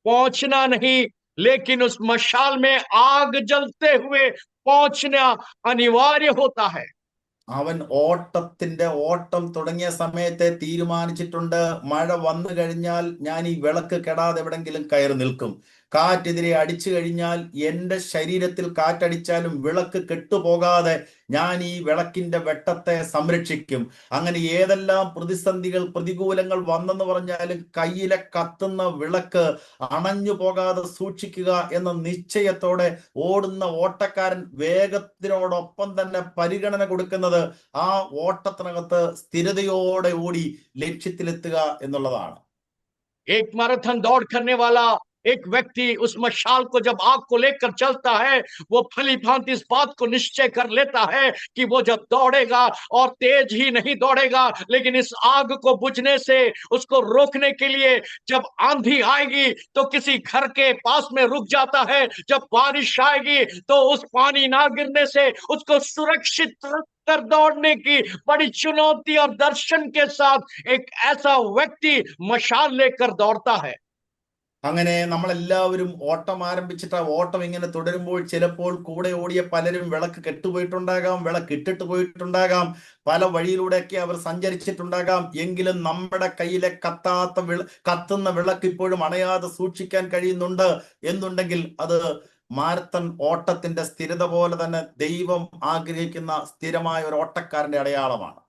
पहुंचना नहीं, लेकिन उस मशाल में आग जलते हुए पहुंचना अनिवार्य होता है। അവൻ ഓട്ടത്തിന്റെ ഓട്ടം തുടങ്ങിയ സമയത്തെ തീരുമാനിച്ചിട്ടുണ്ട്, മഴ വന്നു കഴിഞ്ഞാൽ ഞാൻ ഈ വിളക്ക് കെടാതെ എവിടെങ്കിലും കയറി നിൽക്കും. കാറ്റെതിരെ അടിച്ചു കഴിഞ്ഞാൽ എന്റെ ശരീരത്തിൽ കാറ്റടിച്ചാലും വിളക്ക് കെട്ടുപോകാതെ ഞാൻ ഈ വിളക്കിന്റെ വെട്ടത്തെ സംരക്ഷിക്കും. അങ്ങനെ ഏതെല്ലാം പ്രതിസന്ധികൾ പ്രതികൂലങ്ങൾ വന്നെന്ന് പറഞ്ഞാലും കയ്യിലെ കത്തുന്ന വിളക്ക് അണഞ്ഞു പോകാതെ സൂക്ഷിക്കുക എന്ന നിശ്ചയത്തോടെ ഓടുന്ന ഓട്ടക്കാരൻ വേഗത്തിനോടൊപ്പം തന്നെ പരിഗണന കൊടുക്കുന്നത് ആ ഓട്ടത്തിനകത്ത് സ്ഥിരതയോടെ ഓടി ലക്ഷ്യത്തിലെത്തുക എന്നുള്ളതാണ്. एक मैराथन दौड़ करने वाला एक व्यक्ति उस मशाल को जब आग को लेकर चलता है, वो भली भांति इस बात को निश्चय कर लेता है कि वो जब दौड़ेगा और तेज ही नहीं दौड़ेगा, लेकिन इस आग को बुझने से उसको रोकने के लिए जब आंधी आएगी तो किसी घर के पास में रुक जाता है, जब बारिश आएगी तो उस पानी ना गिरने से उसको सुरक्षित कर दौड़ने की बड़ी चुनौती और दर्शन के साथ एक ऐसा व्यक्ति मशाल लेकर दौड़ता है। അങ്ങനെ നമ്മളെല്ലാവരും ഓട്ടം ആരംഭിച്ചിട്ട് ആ ഓട്ടം ഇങ്ങനെ തുടരുമ്പോൾ ചിലപ്പോൾ കൂടെ ഓടിയ പലരും വിളക്ക് കെട്ടുപോയിട്ടുണ്ടാകാം, വിളക്ക് ഇട്ടിട്ട് പോയിട്ടുണ്ടാകാം, പല വഴിയിലൂടെയൊക്കെ അവർ സഞ്ചരിച്ചിട്ടുണ്ടാകാം. എങ്കിലും നമ്മുടെ കയ്യിലെ കത്തുന്ന വിളക്ക് ഇപ്പോഴും അണയാതെ സൂക്ഷിക്കാൻ കഴിയുന്നുണ്ട് എന്നുണ്ടെങ്കിൽ അത് മാരത്തൺ ഓട്ടത്തിന്റെ സ്ഥിരത പോലെ തന്നെ ദൈവം ആഗ്രഹിക്കുന്ന സ്ഥിരമായ ഒരു ഓട്ടക്കാരന്റെ അടയാളമാണ്.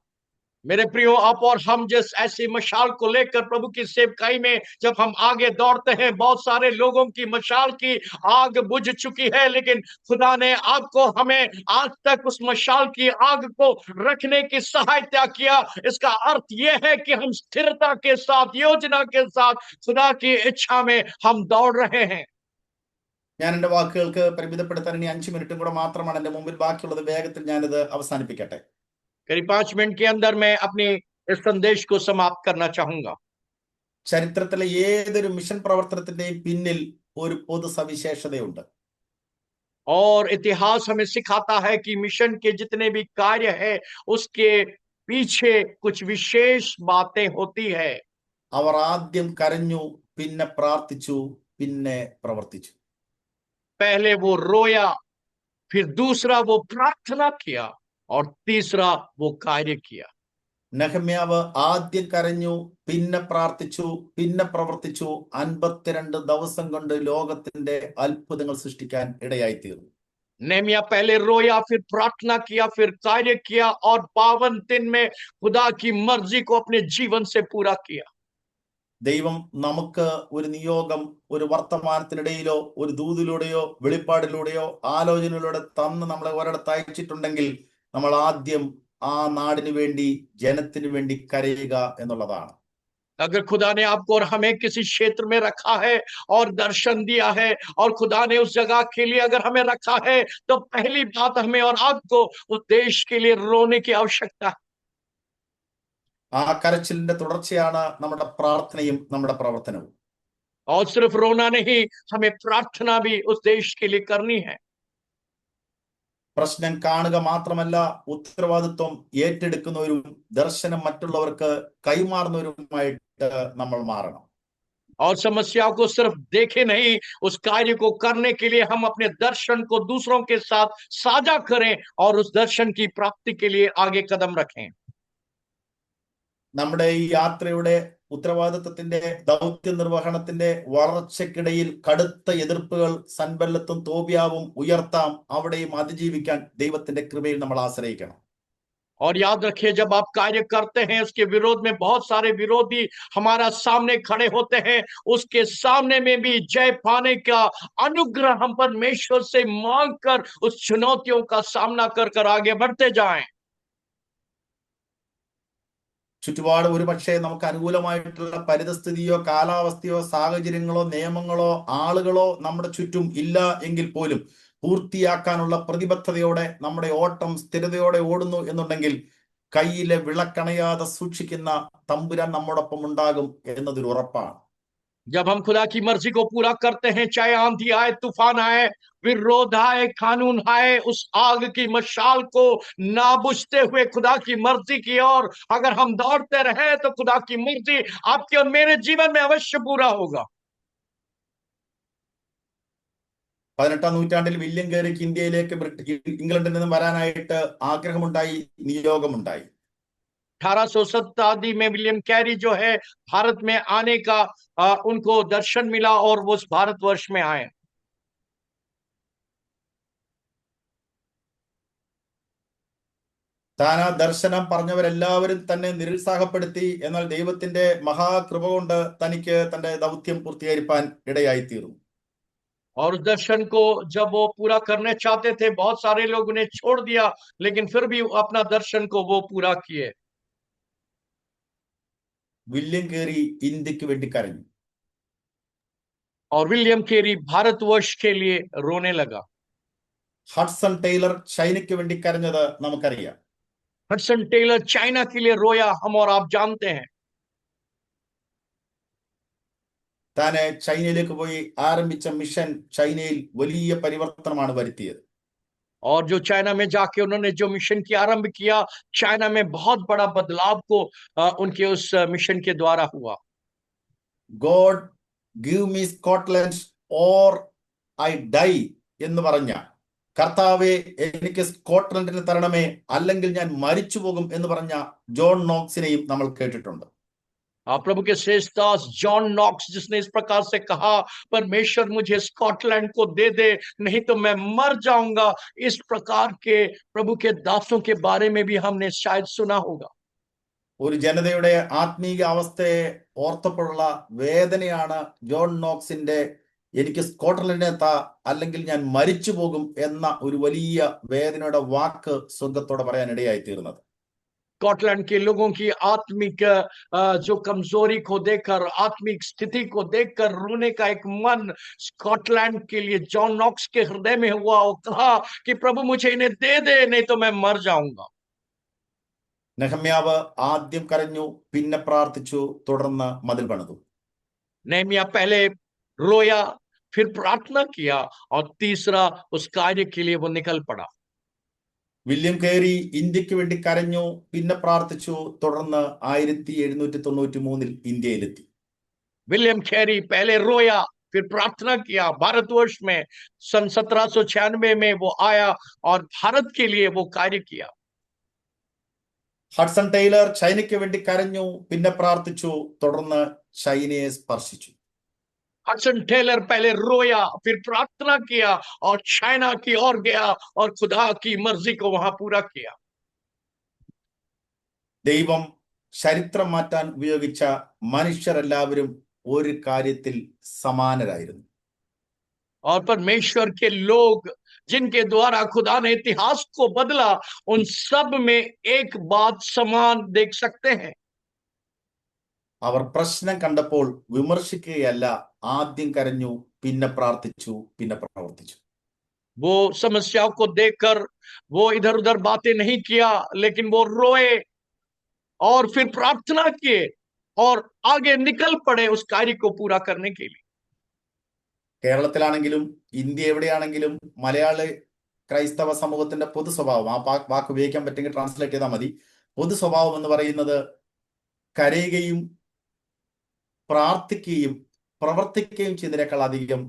मेरे प्रियो, आप और हम जिस ऐसी मशाल को लेकर प्रभु की सेवकाई में जब हम आगे दौड़ते हैं, बहुत सारे लोगों की मशाल की आग बुझ चुकी है, लेकिन खुदा ने आपको हमें आज तक उस मशाल की आग को रखने की सहायता किया। इसका अर्थ यह है कि हम स्थिरता के साथ, योजना के साथ खुदा की इच्छा में हम दौड़ रहे हैं। ഞാൻ എൻ്റെ വാക്കുകൾക്ക് പരിമിതപ്പെടുത്താൻ ഇനി 5 മിനിറ്റും കൂടെ മാത്രമാണ് എൻ്റെ മുമ്പിൽ ബാക്കിയുള്ളത്. വേഗത്തിൽ ഞാനിത് അവസാനിപ്പിക്കട്ടെ. करीब 5 मिनट के अंदर मैं अपनी इस संदेश को समाप्त करना चाहूंगा। ചരിത്രത്തിലെ ഏതൊരു മിഷൻ പ്രവർത്തനത്തിന്റെയും പിന്നിൽ ഒരു പൊതു സവിശേഷതയുണ്ട്. और इतिहास हमें सिखाता है कि मिशन के जितने भी कार्य है उसके पीछे कुछ विशेष बातें होती है। അവർ ആദ്യം കരഞ്ഞു, പിന്നെ പ്രാർത്ഥിച്ചു, പിന്നെ പ്രവർത്തിച്ചു. पहले वो रोया, फिर दूसरा वो प्रार्थना किया और तीसरा वो कार्य किया। നെഹമ്യാവ് ആദ്യം കരഞ്ഞു, പിന്നെ പ്രാർത്ഥിച്ചു, പിന്നെ പ്രവർത്തിച്ചു. 52 ദിവസം കൊണ്ട് ലോകത്തിന്റെ അത്ഭുതങ്ങൾ സൃഷ്ടിക്കാൻ ഇടയായി തീർന്നു. नेहमिया पहले रोया, फिर प्रार्थना किया, फिर कार्य किया और 52 दिन में खुदा की मर्जी को अपने जीवन से पूरा किया। ദൈവം നമുക്ക് ഒരു നിയോഗം ഒരു വർത്തമാനത്തിനിടയിലോ ഒരു ദൂതിലൂടെയോ വെളിപ്പാടിലൂടെയോ ആലോചനയിലൂടെ തന്ന് നമ്മളെ ഒരിടത്ത് അയച്ചിട്ടുണ്ടെങ്കിൽ നമ്മൾ ആദ്യം ആ നാടിനു വേണ്ടി ജനത്തിനു വേണ്ടി കരയുക എന്നുള്ളതാണ്. अगर खुदा ने आपको और हमें किसी क्षेत्र में रखा है और दर्शन दिया है और खुदा ने उस जगह के लिए अगर हमें रखा है, तो पहली बात हमें और आपको उस देश के लिए रोने की आवश्यकता है। ആ കരച്ചിലിന്റെ തുടർച്ചയാണ് നമ്മുടെ പ്രാർത്ഥനയും നമ്മുടെ പ്രവർത്തനവും. और सिर्फ रोना नहीं, हमें प्रार्थना भी उस देश के लिए करनी है। പ്രശ്നം കാണുക മാത്രമല്ല, ഉത്തരവാദിത്വം ഏറ്റെടുക്കുന്നവരും ദർശനം മറ്റുള്ളവർക്ക് കൈമാറുന്നവരുമായിട്ട് നമ്മൾ മാറണം. और समस्या को सिर्फ देखे नहीं, उस कार्य को करने के लिए हम अपने दर्शन को दूसरों के साथ साझा करें और उस दर्शन की प्राप्ति के लिए आगे कदम रखें। നമ്മുടെ ഈ യാത്രയുടെ ഉത്തരവാദിത്വത്തിന്റെ ദൗത്യ നിർവഹണത്തിന്റെ വളർച്ചയ്ക്കിടയിൽ കടുത്ത എതിർപ്പുകൾ സൻബല്ലത്തും തോബിയാവും ഉയർത്താം. അവിടെയും അതിജീവിക്കാൻ ദൈവത്തിന്റെ കൃപയിൽ നമ്മൾ ആശ്രയിക്കണം. और याद रखिए, जब आप कार्य करते हैं उसके विरोध में बहुत सारे विरोधी हमारा सामने खड़े होते हैं, उसके सामने में भी जय पाने का अनुग्रह हम परमेश्वर से मांग कर उस चुनौतियों का सामना कर कर आगे बढ़ते जाएं। ചുറ്റുപാട് ഒരുപക്ഷെ നമുക്ക് അനുകൂലമായിട്ടുള്ള പരിതസ്ഥിതിയോ കാലാവസ്ഥയോ സാഹചര്യങ്ങളോ നിയമങ്ങളോ ആളുകളോ നമ്മുടെ ചുറ്റും ഇല്ല എങ്കിൽ പോലും പൂർത്തിയാക്കാനുള്ള പ്രതിബദ്ധതയോടെ നമ്മുടെ ഓട്ടം സ്ഥിരതയോടെ ഓടുന്നു എന്നുണ്ടെങ്കിൽ കയ്യിലെ വിളക്കണയാതെ സൂക്ഷിക്കുന്ന തമ്പുരാൻ നമ്മോടൊപ്പം ഉണ്ടാകും എന്നതൊരു ഉറപ്പാണ്. जब हम खुदा की मर्जी को पूरा करते हैं, चाहे आंधी आए, तूफान आए, विरोध आए, कानून आए, उस आग की मशाल को ना बुझते हुए खुदा की मर्जी की ओर अगर हम दौड़ते रहे तो खुदा की मर्जी आपके और मेरे जीवन में अवश्य पूरा होगा। 18ാം നൂറ്റാണ്ടിൽ വില്യം കേറിക്ക് ഇന്ത്യയിലേക്ക് ഇംഗ്ലണ്ടിൽ നിന്നും വരാനായിട്ട് ആഗ്രഹമുണ്ടായി, നിയോഗമുണ്ടായി. 1800 शताब्दी में विलियम कैरी जो है भारत में आने का उनको दर्शन मिला और वो उस भारतवर्ष में आए। താൻ ആ ദർശനം പറഞ്ഞവരെല്ലാവരും തന്നെ നിരുത്സാഹപ്പെടുത്തി. എന്നാൽ ദൈവത്തിന്റെ മഹാകൃപ കൊണ്ട് തനിക്ക് തന്റെ ദൗത്യം പൂർത്തീകരിക്കാൻ ഇടയായി തീർന്നു. और उस दर्शन को जब वो पूरा करने चाहते थे, बहुत सारे लोग उन्हें छोड़ दिया, लेकिन फिर भी अपना दर्शन को वो पूरा किए। വില്യം കേറി ഇന്ത്യക്ക് വേണ്ടി കരഞ്ഞു. और विलियम केरी भारतवर्ष के लिए रोने लगा। ഹഡ്സൺ ടൈലർ ചൈനയ്ക്ക് വേണ്ടി കരഞ്ഞത് നമുക്കറിയാം. हडसन टेलर चाइना के लिए रोया, हम और आप जानते हैं। താന് ചൈനയിലേക്ക് പോയി ആരംഭിച്ച മിഷൻ ചൈനയിൽ വലിയ പരിവർത്തനമാണ് വരുത്തിയത്. और जो चाइना में जाके उन्होंने जो मिशन की आरंभ किया, चाइना में बहुत बड़ा बदलाव को उनके उस मिशन के द्वारा हुआ। God give me Scotland or I die എന്ന് പറഞ്ഞ കർത്താവെ എനിക്ക് സ്കോട്ട്ലൻഡിന് തരണമേ അല്ലെങ്കിൽ ഞാൻ മരിച്ചു പോകും എന്ന് പറഞ്ഞ ജോൺ നോക്സിനെയും നമ്മൾ കേട്ടിട്ടുണ്ട്. प्रभु के श्रेष्ठ दास जॉन नॉक्स, जिसने इस प्रकार से कहा, परमेश्वर मुझे स्कॉटलैंड को दे दे, नहीं तो मैं मर जाऊंगा। इस प्रकार के प्रभु के दासों के बारे में भी हमने शायद सुना होगा। ഒരു ജനതയുടെ ആത്മീയ അവസ്ഥയെ ഓർത്തപ്പോഴുള്ള വേദനയാണ് ജോൺ നോക്സിന്റെ എനിക്ക് സ്കോട്ട്ലൻഡിനെ താ അല്ലെങ്കിൽ ഞാൻ മരിച്ചു പോകും എന്ന ഒരു വലിയ വേദനയുടെ വാക്ക് സ്വർഗത്തോടെ പറയാൻ ഇടയായി തീർന്നത്. स्कॉटलैंड के लोगों की आत्मिक जो कमजोरी को देखकर, आत्मिक स्थिति को देखकर रोने का एक मन स्कॉटलैंड के लिए जॉन नॉक्स के हृदय में हुआ और कहा कि प्रभु मुझे इन्हें दे दे, नहीं तो मैं मर जाऊंगा। നെഹമ്യാവ് ആദ്യം കരഞ്ഞു, പിന്നെ പ്രാർത്ഥിച്ചു, തുടർന്ന് മതിൽ പണിതു. नेहमिया पहले रोया, फिर प्रार्थना किया और तीसरा उस कार्य के लिए वो निकल पड़ा। വില്യം കേരി ഇന്ത്യക്ക് വേണ്ടി കരഞ്ഞു, പിന്നെ പ്രാർത്ഥിച്ചു, തുടർന്ന് 1793 ഇന്ത്യയിലെത്തി. विलियम कैरी पहले रोया, फिर प्रार्थना किया। भारतवर्ष में सन 1796 में वो आया और भारत के लिए वो कार्य किया। ഹഡ്സൺ ടൈലർ ചൈനയ്ക്ക് വേണ്ടി കരഞ്ഞു, പിന്നെ പ്രാർത്ഥിച്ചു, തുടർന്ന് ചൈനയെ സ്പർശിച്ചു. हडसन टेलर पहले रोया, फिर प्रार्थना किया और चाइना की ओर गया और खुदा की मर्जी को वहां पूरा किया। ദൈവം ചരിത്രം മാറ്റാൻ ഉപയോഗിച്ച മനുഷ്യരെല്ലാവരും ഒരു കാര്യത്തിൽ സമാനരായിരുന്നു. और परमेश्वर के लोग जिनके द्वारा खुदा ने इतिहास को बदला, उन सब में एक बात समान देख सकते हैं। അവർ പ്രശ്നം കണ്ടപ്പോൾ വിമർശിക്കുകയല്ല, ആദ്യം കരഞ്ഞു, പിന്നെ പ്രാർത്ഥിച്ചു, പിന്നെ പ്രവർത്തിച്ചു. वो समस्याओं को देखकर वो इधर उधर बातें नहीं किया, लेकिन वो रोए और फिर प्रार्थना किए और आगे निकल पड़े उस कार्य को पूरा करने के लिए। കേരളത്തിലാണെങ്കിലും ഇന്ത്യ എവിടെയാണെങ്കിലും മലയാളി ക്രൈസ്തവ സമൂഹത്തിന്റെ പൊതു സ്വഭാവം, ആ വാക്ക് ഉപയോഗിക്കാൻ പറ്റുമെങ്കിൽ ട്രാൻസ്ലേറ്റ് ചെയ്താൽ മതി. പൊതു സ്വഭാവം എന്ന് പറയുന്നത് കരയുകയും പ്രാർത്ഥിക്കുകയും പ്രവർത്തിക്കുകയും ചെയ്യുന്നതിനേക്കാൾ അധികം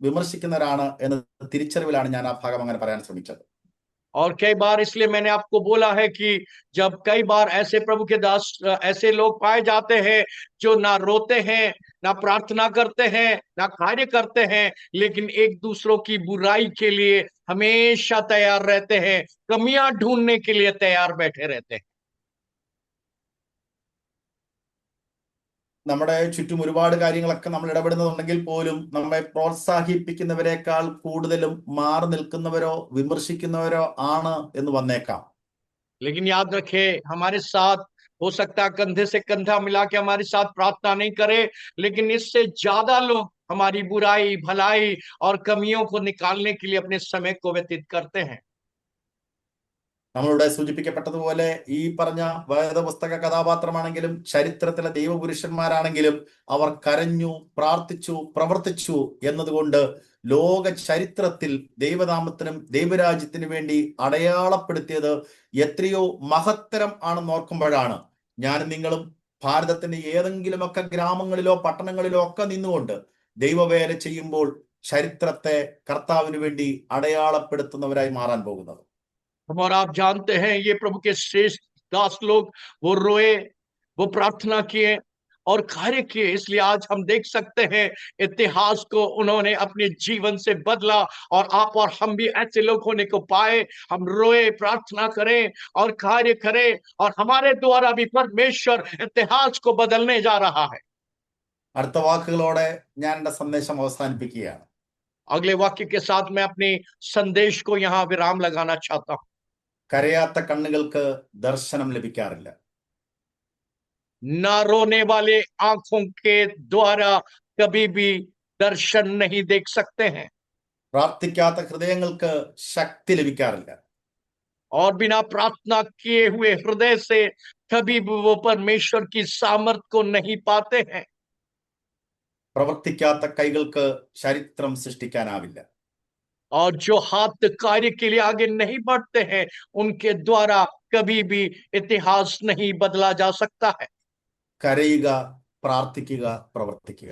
വിമർശിക്കുന്നവരാണ് എന്ന തിരിച്ചറിവിലാണ് ഞാൻ ആ ഭാഗം അങ്ങനെ പറയാൻ ശ്രമിച്ചത്. और कई बार इसलिए मैंने आपको बोला है कि जब कई बार ऐसे प्रभु के दास ऐसे लोग पाए जाते हैं जो ना रोते हैं, ना प्रार्थना करते हैं, ना कार्य करते हैं, लेकिन एक दूसरों की बुराई के लिए हमेशा तैयार रहते हैं, कमियां ढूंढने के लिए तैयार बैठे रहते हैं। നമ്മുടെ ചുറ്റും ഒരുപാട് കാര്യങ്ങളൊക്കെ നമ്മൾ ഇടപെടുന്നുണ്ടെങ്കിൽ പോലും നമ്മെ പ്രോത്സാഹിപ്പിക്കുന്നവരെക്കാൾ കൂടുതലും മാറി നിൽക്കുന്നവരോ വിമർശിക്കുന്നവരോ ആണ് എന്ന് വന്നേക്കാം. लेकिन याद रखें, हमारे साथ हो सकता है कंधे से कंधा मिला के हमारे साथ प्रार्थना नहीं करे, लेकिन इससे ज्यादा लोग हमारी बुराई, भलाई और कमियों को निकालने के लिए अपने समय को व्यतीत करते हैं। നമ്മളിവിടെ സൂചിപ്പിക്കപ്പെട്ടതുപോലെ ഈ പറഞ്ഞ വേദപുസ്തക കഥാപാത്രമാണെങ്കിലും ചരിത്രത്തിലെ ദൈവപുരുഷന്മാരാണെങ്കിലും അവർ കരഞ്ഞു, പ്രാർത്ഥിച്ചു, പ്രവർത്തിച്ചു എന്നതുകൊണ്ട് ലോക ചരിത്രത്തിൽ ദൈവനാമത്തിനും ദൈവരാജ്യത്തിനു വേണ്ടി അടയാളപ്പെടുത്തിയത് എത്രയോ മഹത്തരം ആണെന്ന് ഓർക്കുമ്പോഴാണ് ഞാനും നിങ്ങളും ഭാരതത്തിന്റെ ഏതെങ്കിലുമൊക്കെ ഗ്രാമങ്ങളിലോ പട്ടണങ്ങളിലോ ഒക്കെ നിന്നുകൊണ്ട് ദൈവവേല ചെയ്യുമ്പോൾ ചരിത്രത്തെ കർത്താവിന് വേണ്ടി അടയാളപ്പെടുത്തുന്നവരായി മാറാൻ പോകുന്നത്. हम और आप जानते हैं, ये प्रभु के श्रेष्ठ दास लोग, वो रोए, वो प्रार्थना किए और कार्य किए, इसलिए आज हम देख सकते हैं इतिहास को उन्होंने अपने जीवन से बदला। और आप और हम भी ऐसे लोग होने को पाए, हम रोए, प्रार्थना करें और कार्य करें, और हमारे द्वारा भी परमेश्वर इतिहास को बदलने जा रहा है। അടുത്ത വാക്കുകളോടെ ഞാൻ എന്റെ സന്ദേശം അവസാനിപ്പിക്കുകയാണ്. अगले वाक्य के साथ मैं अपने संदेश को यहाँ विराम लगाना चाहता हूँ। കരയാത്ത കണ്ണുകൾക്ക് ദർശനം ലഭിക്കാറില്ല. न रोने वाले आंखों के द्वारा कभी भी दर्शन नहीं देख सकते हैं, പ്രാർത്ഥിക്കാത്ത ഹൃദയങ്ങൾക്ക് ശക്തി ലഭിക്കാറില്ല. और बिना प्रार्थना किए हुए हृदय से कभी भी वो परमेश्वर की सामर्थ को नहीं पाते हैं। പ്രവർത്തിക്കാത്ത കൈകൾക്ക് ചരിത്രം സൃഷ്ടിക്കാനാവില്ല. और जो हाथ कार्य के लिए आगे नहीं बढ़ते हैं, उनके द्वारा कभी भी इतिहास नहीं बदला जा सकता है। കരയുക, പ്രാർത്ഥിക്കുക, പ്രവർത്തിക്കുക.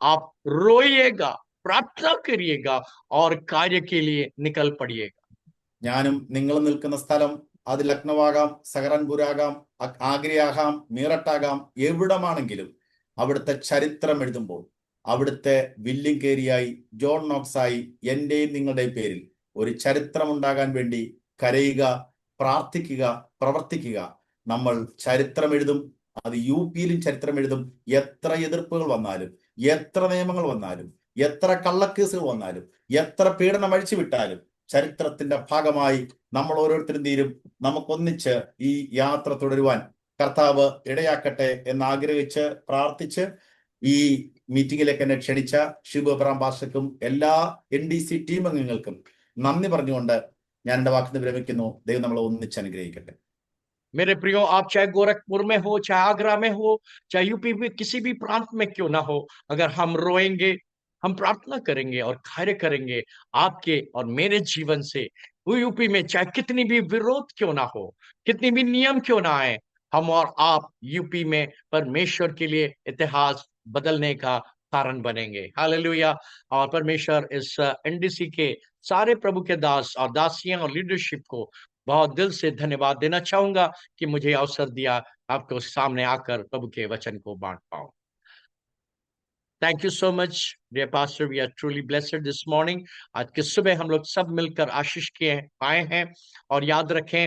आप रोइएगा, प्रार्थना करिएगा और कार्य के लिए निकल पड़िएगा। ഞാനും നിങ്ങളും നിൽക്കുന്ന സ്ഥലം അത് ലക്നൗവാകാം, സഹറൻപൂരാകാം, ആഗ്രയാകാം, മീററ്റാകാം, എവിടമാണെങ്കിലും അവിടുത്തെ ചരിത്രം എഴുതുമ്പോൾ അവിടുത്തെ വില്യം കേരിയായി, ജോൺ നോക്സായി എന്റെയും നിങ്ങളുടെയും പേരിൽ ഒരു ചരിത്രം ഉണ്ടാകാൻ വേണ്ടി കരയുക, പ്രാർത്ഥിക്കുക, പ്രവർത്തിക്കുക. നമ്മൾ ചരിത്രം എഴുതും. അത് യു പിയിലും ചരിത്രം എഴുതും. എത്ര എതിർപ്പുകൾ വന്നാലും, എത്ര നിയമങ്ങൾ വന്നാലും, എത്ര കള്ളക്കേസുകൾ വന്നാലും, എത്ര പീഡനം അഴിച്ചുവിട്ടാലും ചരിത്രത്തിന്റെ ഭാഗമായി നമ്മൾ ഓരോരുത്തരും തീരും. നമുക്കൊന്നിച്ച് ഈ യാത്ര തുടരുവാൻ കർത്താവ് ഇടയാക്കട്ടെ എന്ന് ആഗ്രഹിച്ച് പ്രാർത്ഥിച്ച് ഈ മീറ്റിംഗിലേക്ക് എന്നെ ക്ഷണിച്ച ഷിബു അബ്രഹാം പാസ്റ്റർക്കും എല്ലാ NDC ടീം അംഗങ്ങൾക്കും നന്ദി പറഞ്ഞുകൊണ്ട് ഞാൻ എന്റെ വാക്കിന് വിരമിക്കുന്നു. ദൈവം നമ്മളെ ഒന്നിച്ച് അനുഗ്രഹിക്കട്ടെ. मेरे प्रियो, आप चाहे गोरखपुर में हो, चाहे आगरा में हो, चाहे यूपी में किसी भी प्रांत में क्यों ना हो, अगर हम रोएंगे, हम प्रार्थना करेंगे और कार्य करेंगे, आपके और मेरे जीवन से वो यूपी में चाहे कितनी भी विरोध क्यों ना हो, कितनी भी नियम क्यों ना आए, हम और आप यूपी में परमेश्वर के लिए इतिहास बदलने का कारण बनेंगे। हालेलुया। और परमेश्वर इस NDC के सारे प्रभु के दास और दासियां और लीडरशिप को बहुत दिल से धन्यवाद देना चाहूंगा कि मुझे अवसर दिया आपको सामने आकर प्रभु के वचन को बांट पाऊं। Thank you so much dear pastor, we are truly blessed this morning. आज की सुबह हम लोग सब मिलकर आशीष के पाए हैं। और याद रखें,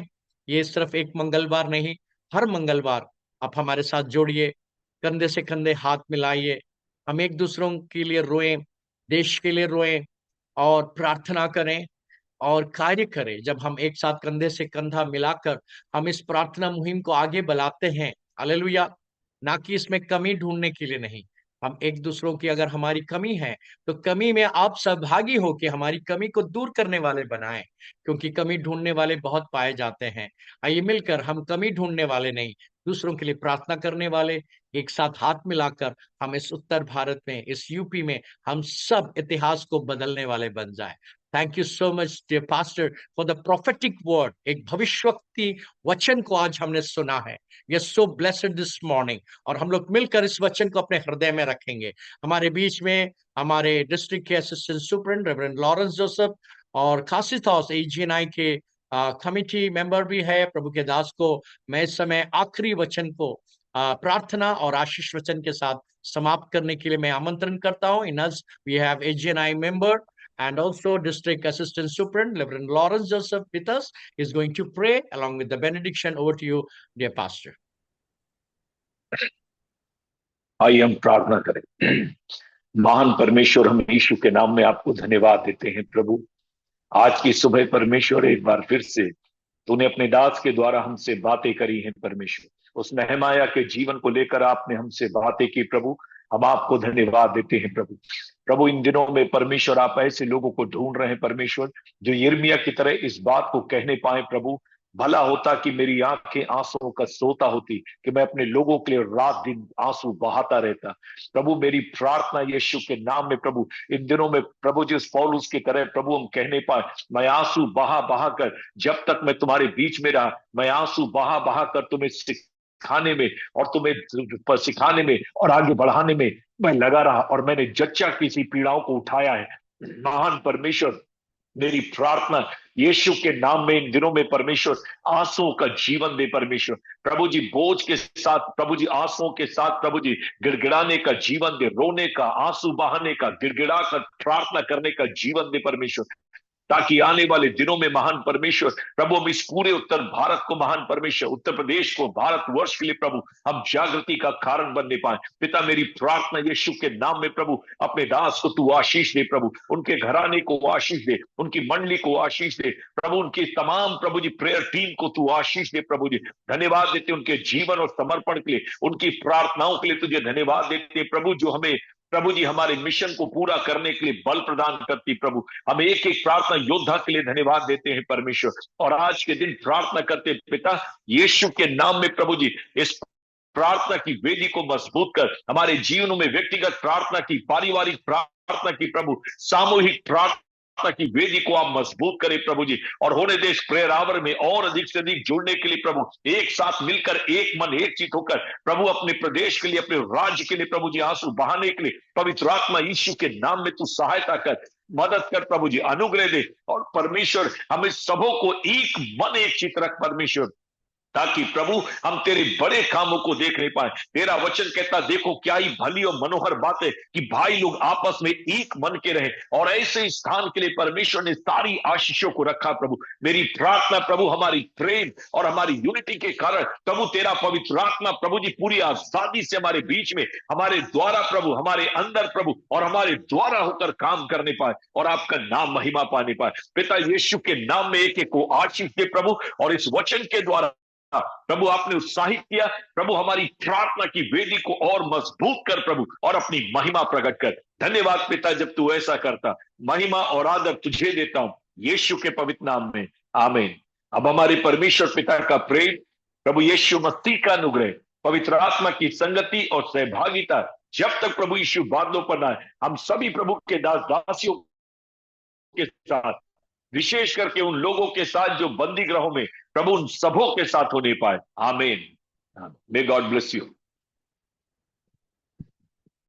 ये सिर्फ एक मंगलवार नहीं, हर मंगलवार आप हमारे साथ जोड़िए, कंधे से कंधे हाथ मिलाइए, हम एक दूसरों के लिए रोएं, देश के लिए रोएं और प्रार्थना करें और कार्य करें। जब हम एक साथ कंधे से कंधा मिलाकर हम इस प्रार्थना मुहिम को आगे बढ़ाते हैं, हालेलुया, ना कि इसमें कमी ढूंढने के लिए नहीं, हम एक दूसरों की अगर हमारी कमी है तो कमी में आप सहभागी हो के हमारी कमी को दूर करने वाले बनाएं, क्योंकि कमी ढूंढने वाले बहुत पाए जाते हैं। आइए मिलकर हम कमी ढूंढने वाले नहीं, दूसरों के लिए प्रार्थना करने वाले एक साथ हाथ मिलाकर हम इस उत्तर भारत में, इस यूपी में हम सब इतिहास को बदलने वाले बन जाए। Thank you so much dear pastor for the prophetic word. एक भविष्यवक्ति वचन को आज हमने सुना है। We are so blessed this morning, और हम लोग मिलकर इस वचन को अपने हृदय में रखेंगे। हमारे बीच में हमारे डिस्ट्रिक्ट के assistant superintendent reverend Lawrence Joseph और खासिस हाउस AGNI के कमिटी मेंबर भी है। प्रभु के दास को मैं इस समय आखिरी वचन को प्रार्थना और आशीष वचन के साथ समाप्त करने के लिए मैं आमंत्रण करता हूं। In us we have AGNI member and also District Assistant Superintendent Reverend Lawrence Joseph with us. He's going to pray along with the benediction. Over to you, dear Pastor. आइए हम प्रार्थना करें। महान परमेश्वर, हम यीशु के नाम में आपको धन्यवाद देते हैं प्रभु। आज की सुबह परमेश्वर एक बार फिर से तूने अपने दास के द्वारा हमसे बातें करी हैं परमेश्वर। उस नहमाया के जीवन को लेकर आपने हमसे बातें की प्रभु। हम आपको धन्यवाद देते हैं प्रभु। प्रभु इन दिनों में परमेश्वर आप ऐसे लोगों को ढूंढ रहे हैं परमेश्वर, जो यिर्मयाह की तरह इस बात को कहने पाए प्रभु, भला होता कि मेरी आंखें आंसुओं का सोता होती, कि मैं अपने लोगों के लिए रात दिन आंसू बहाता रहता। प्रभु मेरी प्रार्थना यीशु के नाम में प्रभु, इन दिनों में प्रभु जिस पौलुस की तरह प्रभु हम कहने पाए, मैं आंसू बहा बहा कर, जब तक मैं तुम्हारे बीच में रहा, मैं आंसू बहा बहा कर तुम्हें सिखाने में और तुम्हें सिखाने में और आगे बढ़ाने में मैं लगा रहा, और मैंने जच्चा किसी पीड़ाओं को उठाया है। महान परमेश्वर, मेरी प्रार्थना यीशु के नाम में इन दिनों में परमेश्वर आंसुओं का जीवन दे परमेश्वर। प्रभु जी बोझ के साथ, प्रभु जी आंसुओं के साथ प्रभु जी गिड़गिड़ाने का जीवन दे, रोने का, आंसू बहाने का, गिड़गिड़ा कर प्रार्थना करने का जीवन दे परमेश्वर, ताकि आने वाले दिनों में महान परमेश्वर प्रभु हम इस पूरे उत्तर भारत को, महान परमेश्वर उत्तर प्रदेश को, भारतवर्ष के लिए प्रभु हम जागृति का कारण बनने पाए। पिता मेरी प्रार्थना यीशु के नाम में प्रभु, अपने दास को तू आशीष दे प्रभु, उनके घराने को आशीष दे, उनकी मंडली को आशीष दे प्रभु, उनकी तमाम प्रभु जी प्रेयर टीम को तू आशीष दे प्रभु जी। धन्यवाद देते उनके जीवन और समर्पण के लिए, उनकी प्रार्थनाओं के लिए तुझे धन्यवाद देते प्रभु, जो हमें प्रभु जी हमारे मिशन को पूरा करने के लिए बल प्रदान करती प्रभु। हम एक एक प्रार्थना योद्धा के लिए धन्यवाद देते हैं परमेश्वर। और आज के दिन प्रार्थना करते पिता यीशु के नाम में प्रभु जी, इस प्रार्थना की वेदी को मजबूत कर, हमारे जीवनों में व्यक्तिगत प्रार्थना की, पारिवारिक प्रार्थना की प्रभु, सामूहिक प्रार्थना की वेदी को आप मजबूत करें प्रभु जी। और होने देश प्रेयर आवर में और अधिक से अधिक जुड़ने के लिए प्रभु, एक साथ मिलकर एक मन एक चित होकर प्रभु अपने प्रदेश के लिए, अपने राज्य के लिए प्रभु जी आंसू बहाने के लिए पवित्र आत्मा यीशु के नाम में तू सहायता कर, मदद कर प्रभु जी, अनुग्रह दे। और परमेश्वर हमें सबों को एक मन एक चित रख परमेश्वर, ताकि प्रभु हम तेरे बड़े कामों को देख नहीं पाए। तेरा वचन कहता, देखो क्या ही भली और मनोहर बात है कि भाई लोग आपस में एक मन के रहे, और ऐसे स्थान के लिए परमेश्वर ने सारी आशीषों को रखा प्रभु। मेरी प्रार्थना प्रभु, हमारी प्रेम और हमारी यूनिटी के कारण प्रभु तेरा पवित्र आत्मा प्रभु जी पूरी आजादी से हमारे बीच में, हमारे द्वारा प्रभु, हमारे अंदर प्रभु, और हमारे द्वारा होकर काम करने पाए और आपका नाम महिमा पाने पाए। पिता यीशु के नाम में एक एक को आशीष दे प्रभु, और इस वचन के द्वारा प्रभु आपने उत्साहित किया प्रभु, हमारी प्रार्थना की वेदी को और मजबूत कर प्रभु, और अपनी महिमा प्रकट कर। धन्यवाद पिता, जब तू ऐसा करता, महिमा और आदर तुझे देता हूं यीशु के पवित्र नाम में, आमीन। अब हमारे परमेश्वर पिता का प्रेम, प्रभु यीशु मसीह का अनुग्रह, पवित्र आत्मा की संगति और सहभागिता जब तक प्रभु यीशु बादलों पर ना आए, हम सभी प्रभु के दास दासियों के साथ, विशेष करके उन लोगों के साथ जो बंदी गृहों में प्रभु, उन सबों के साथ होने पाए। आमीन। May God bless you.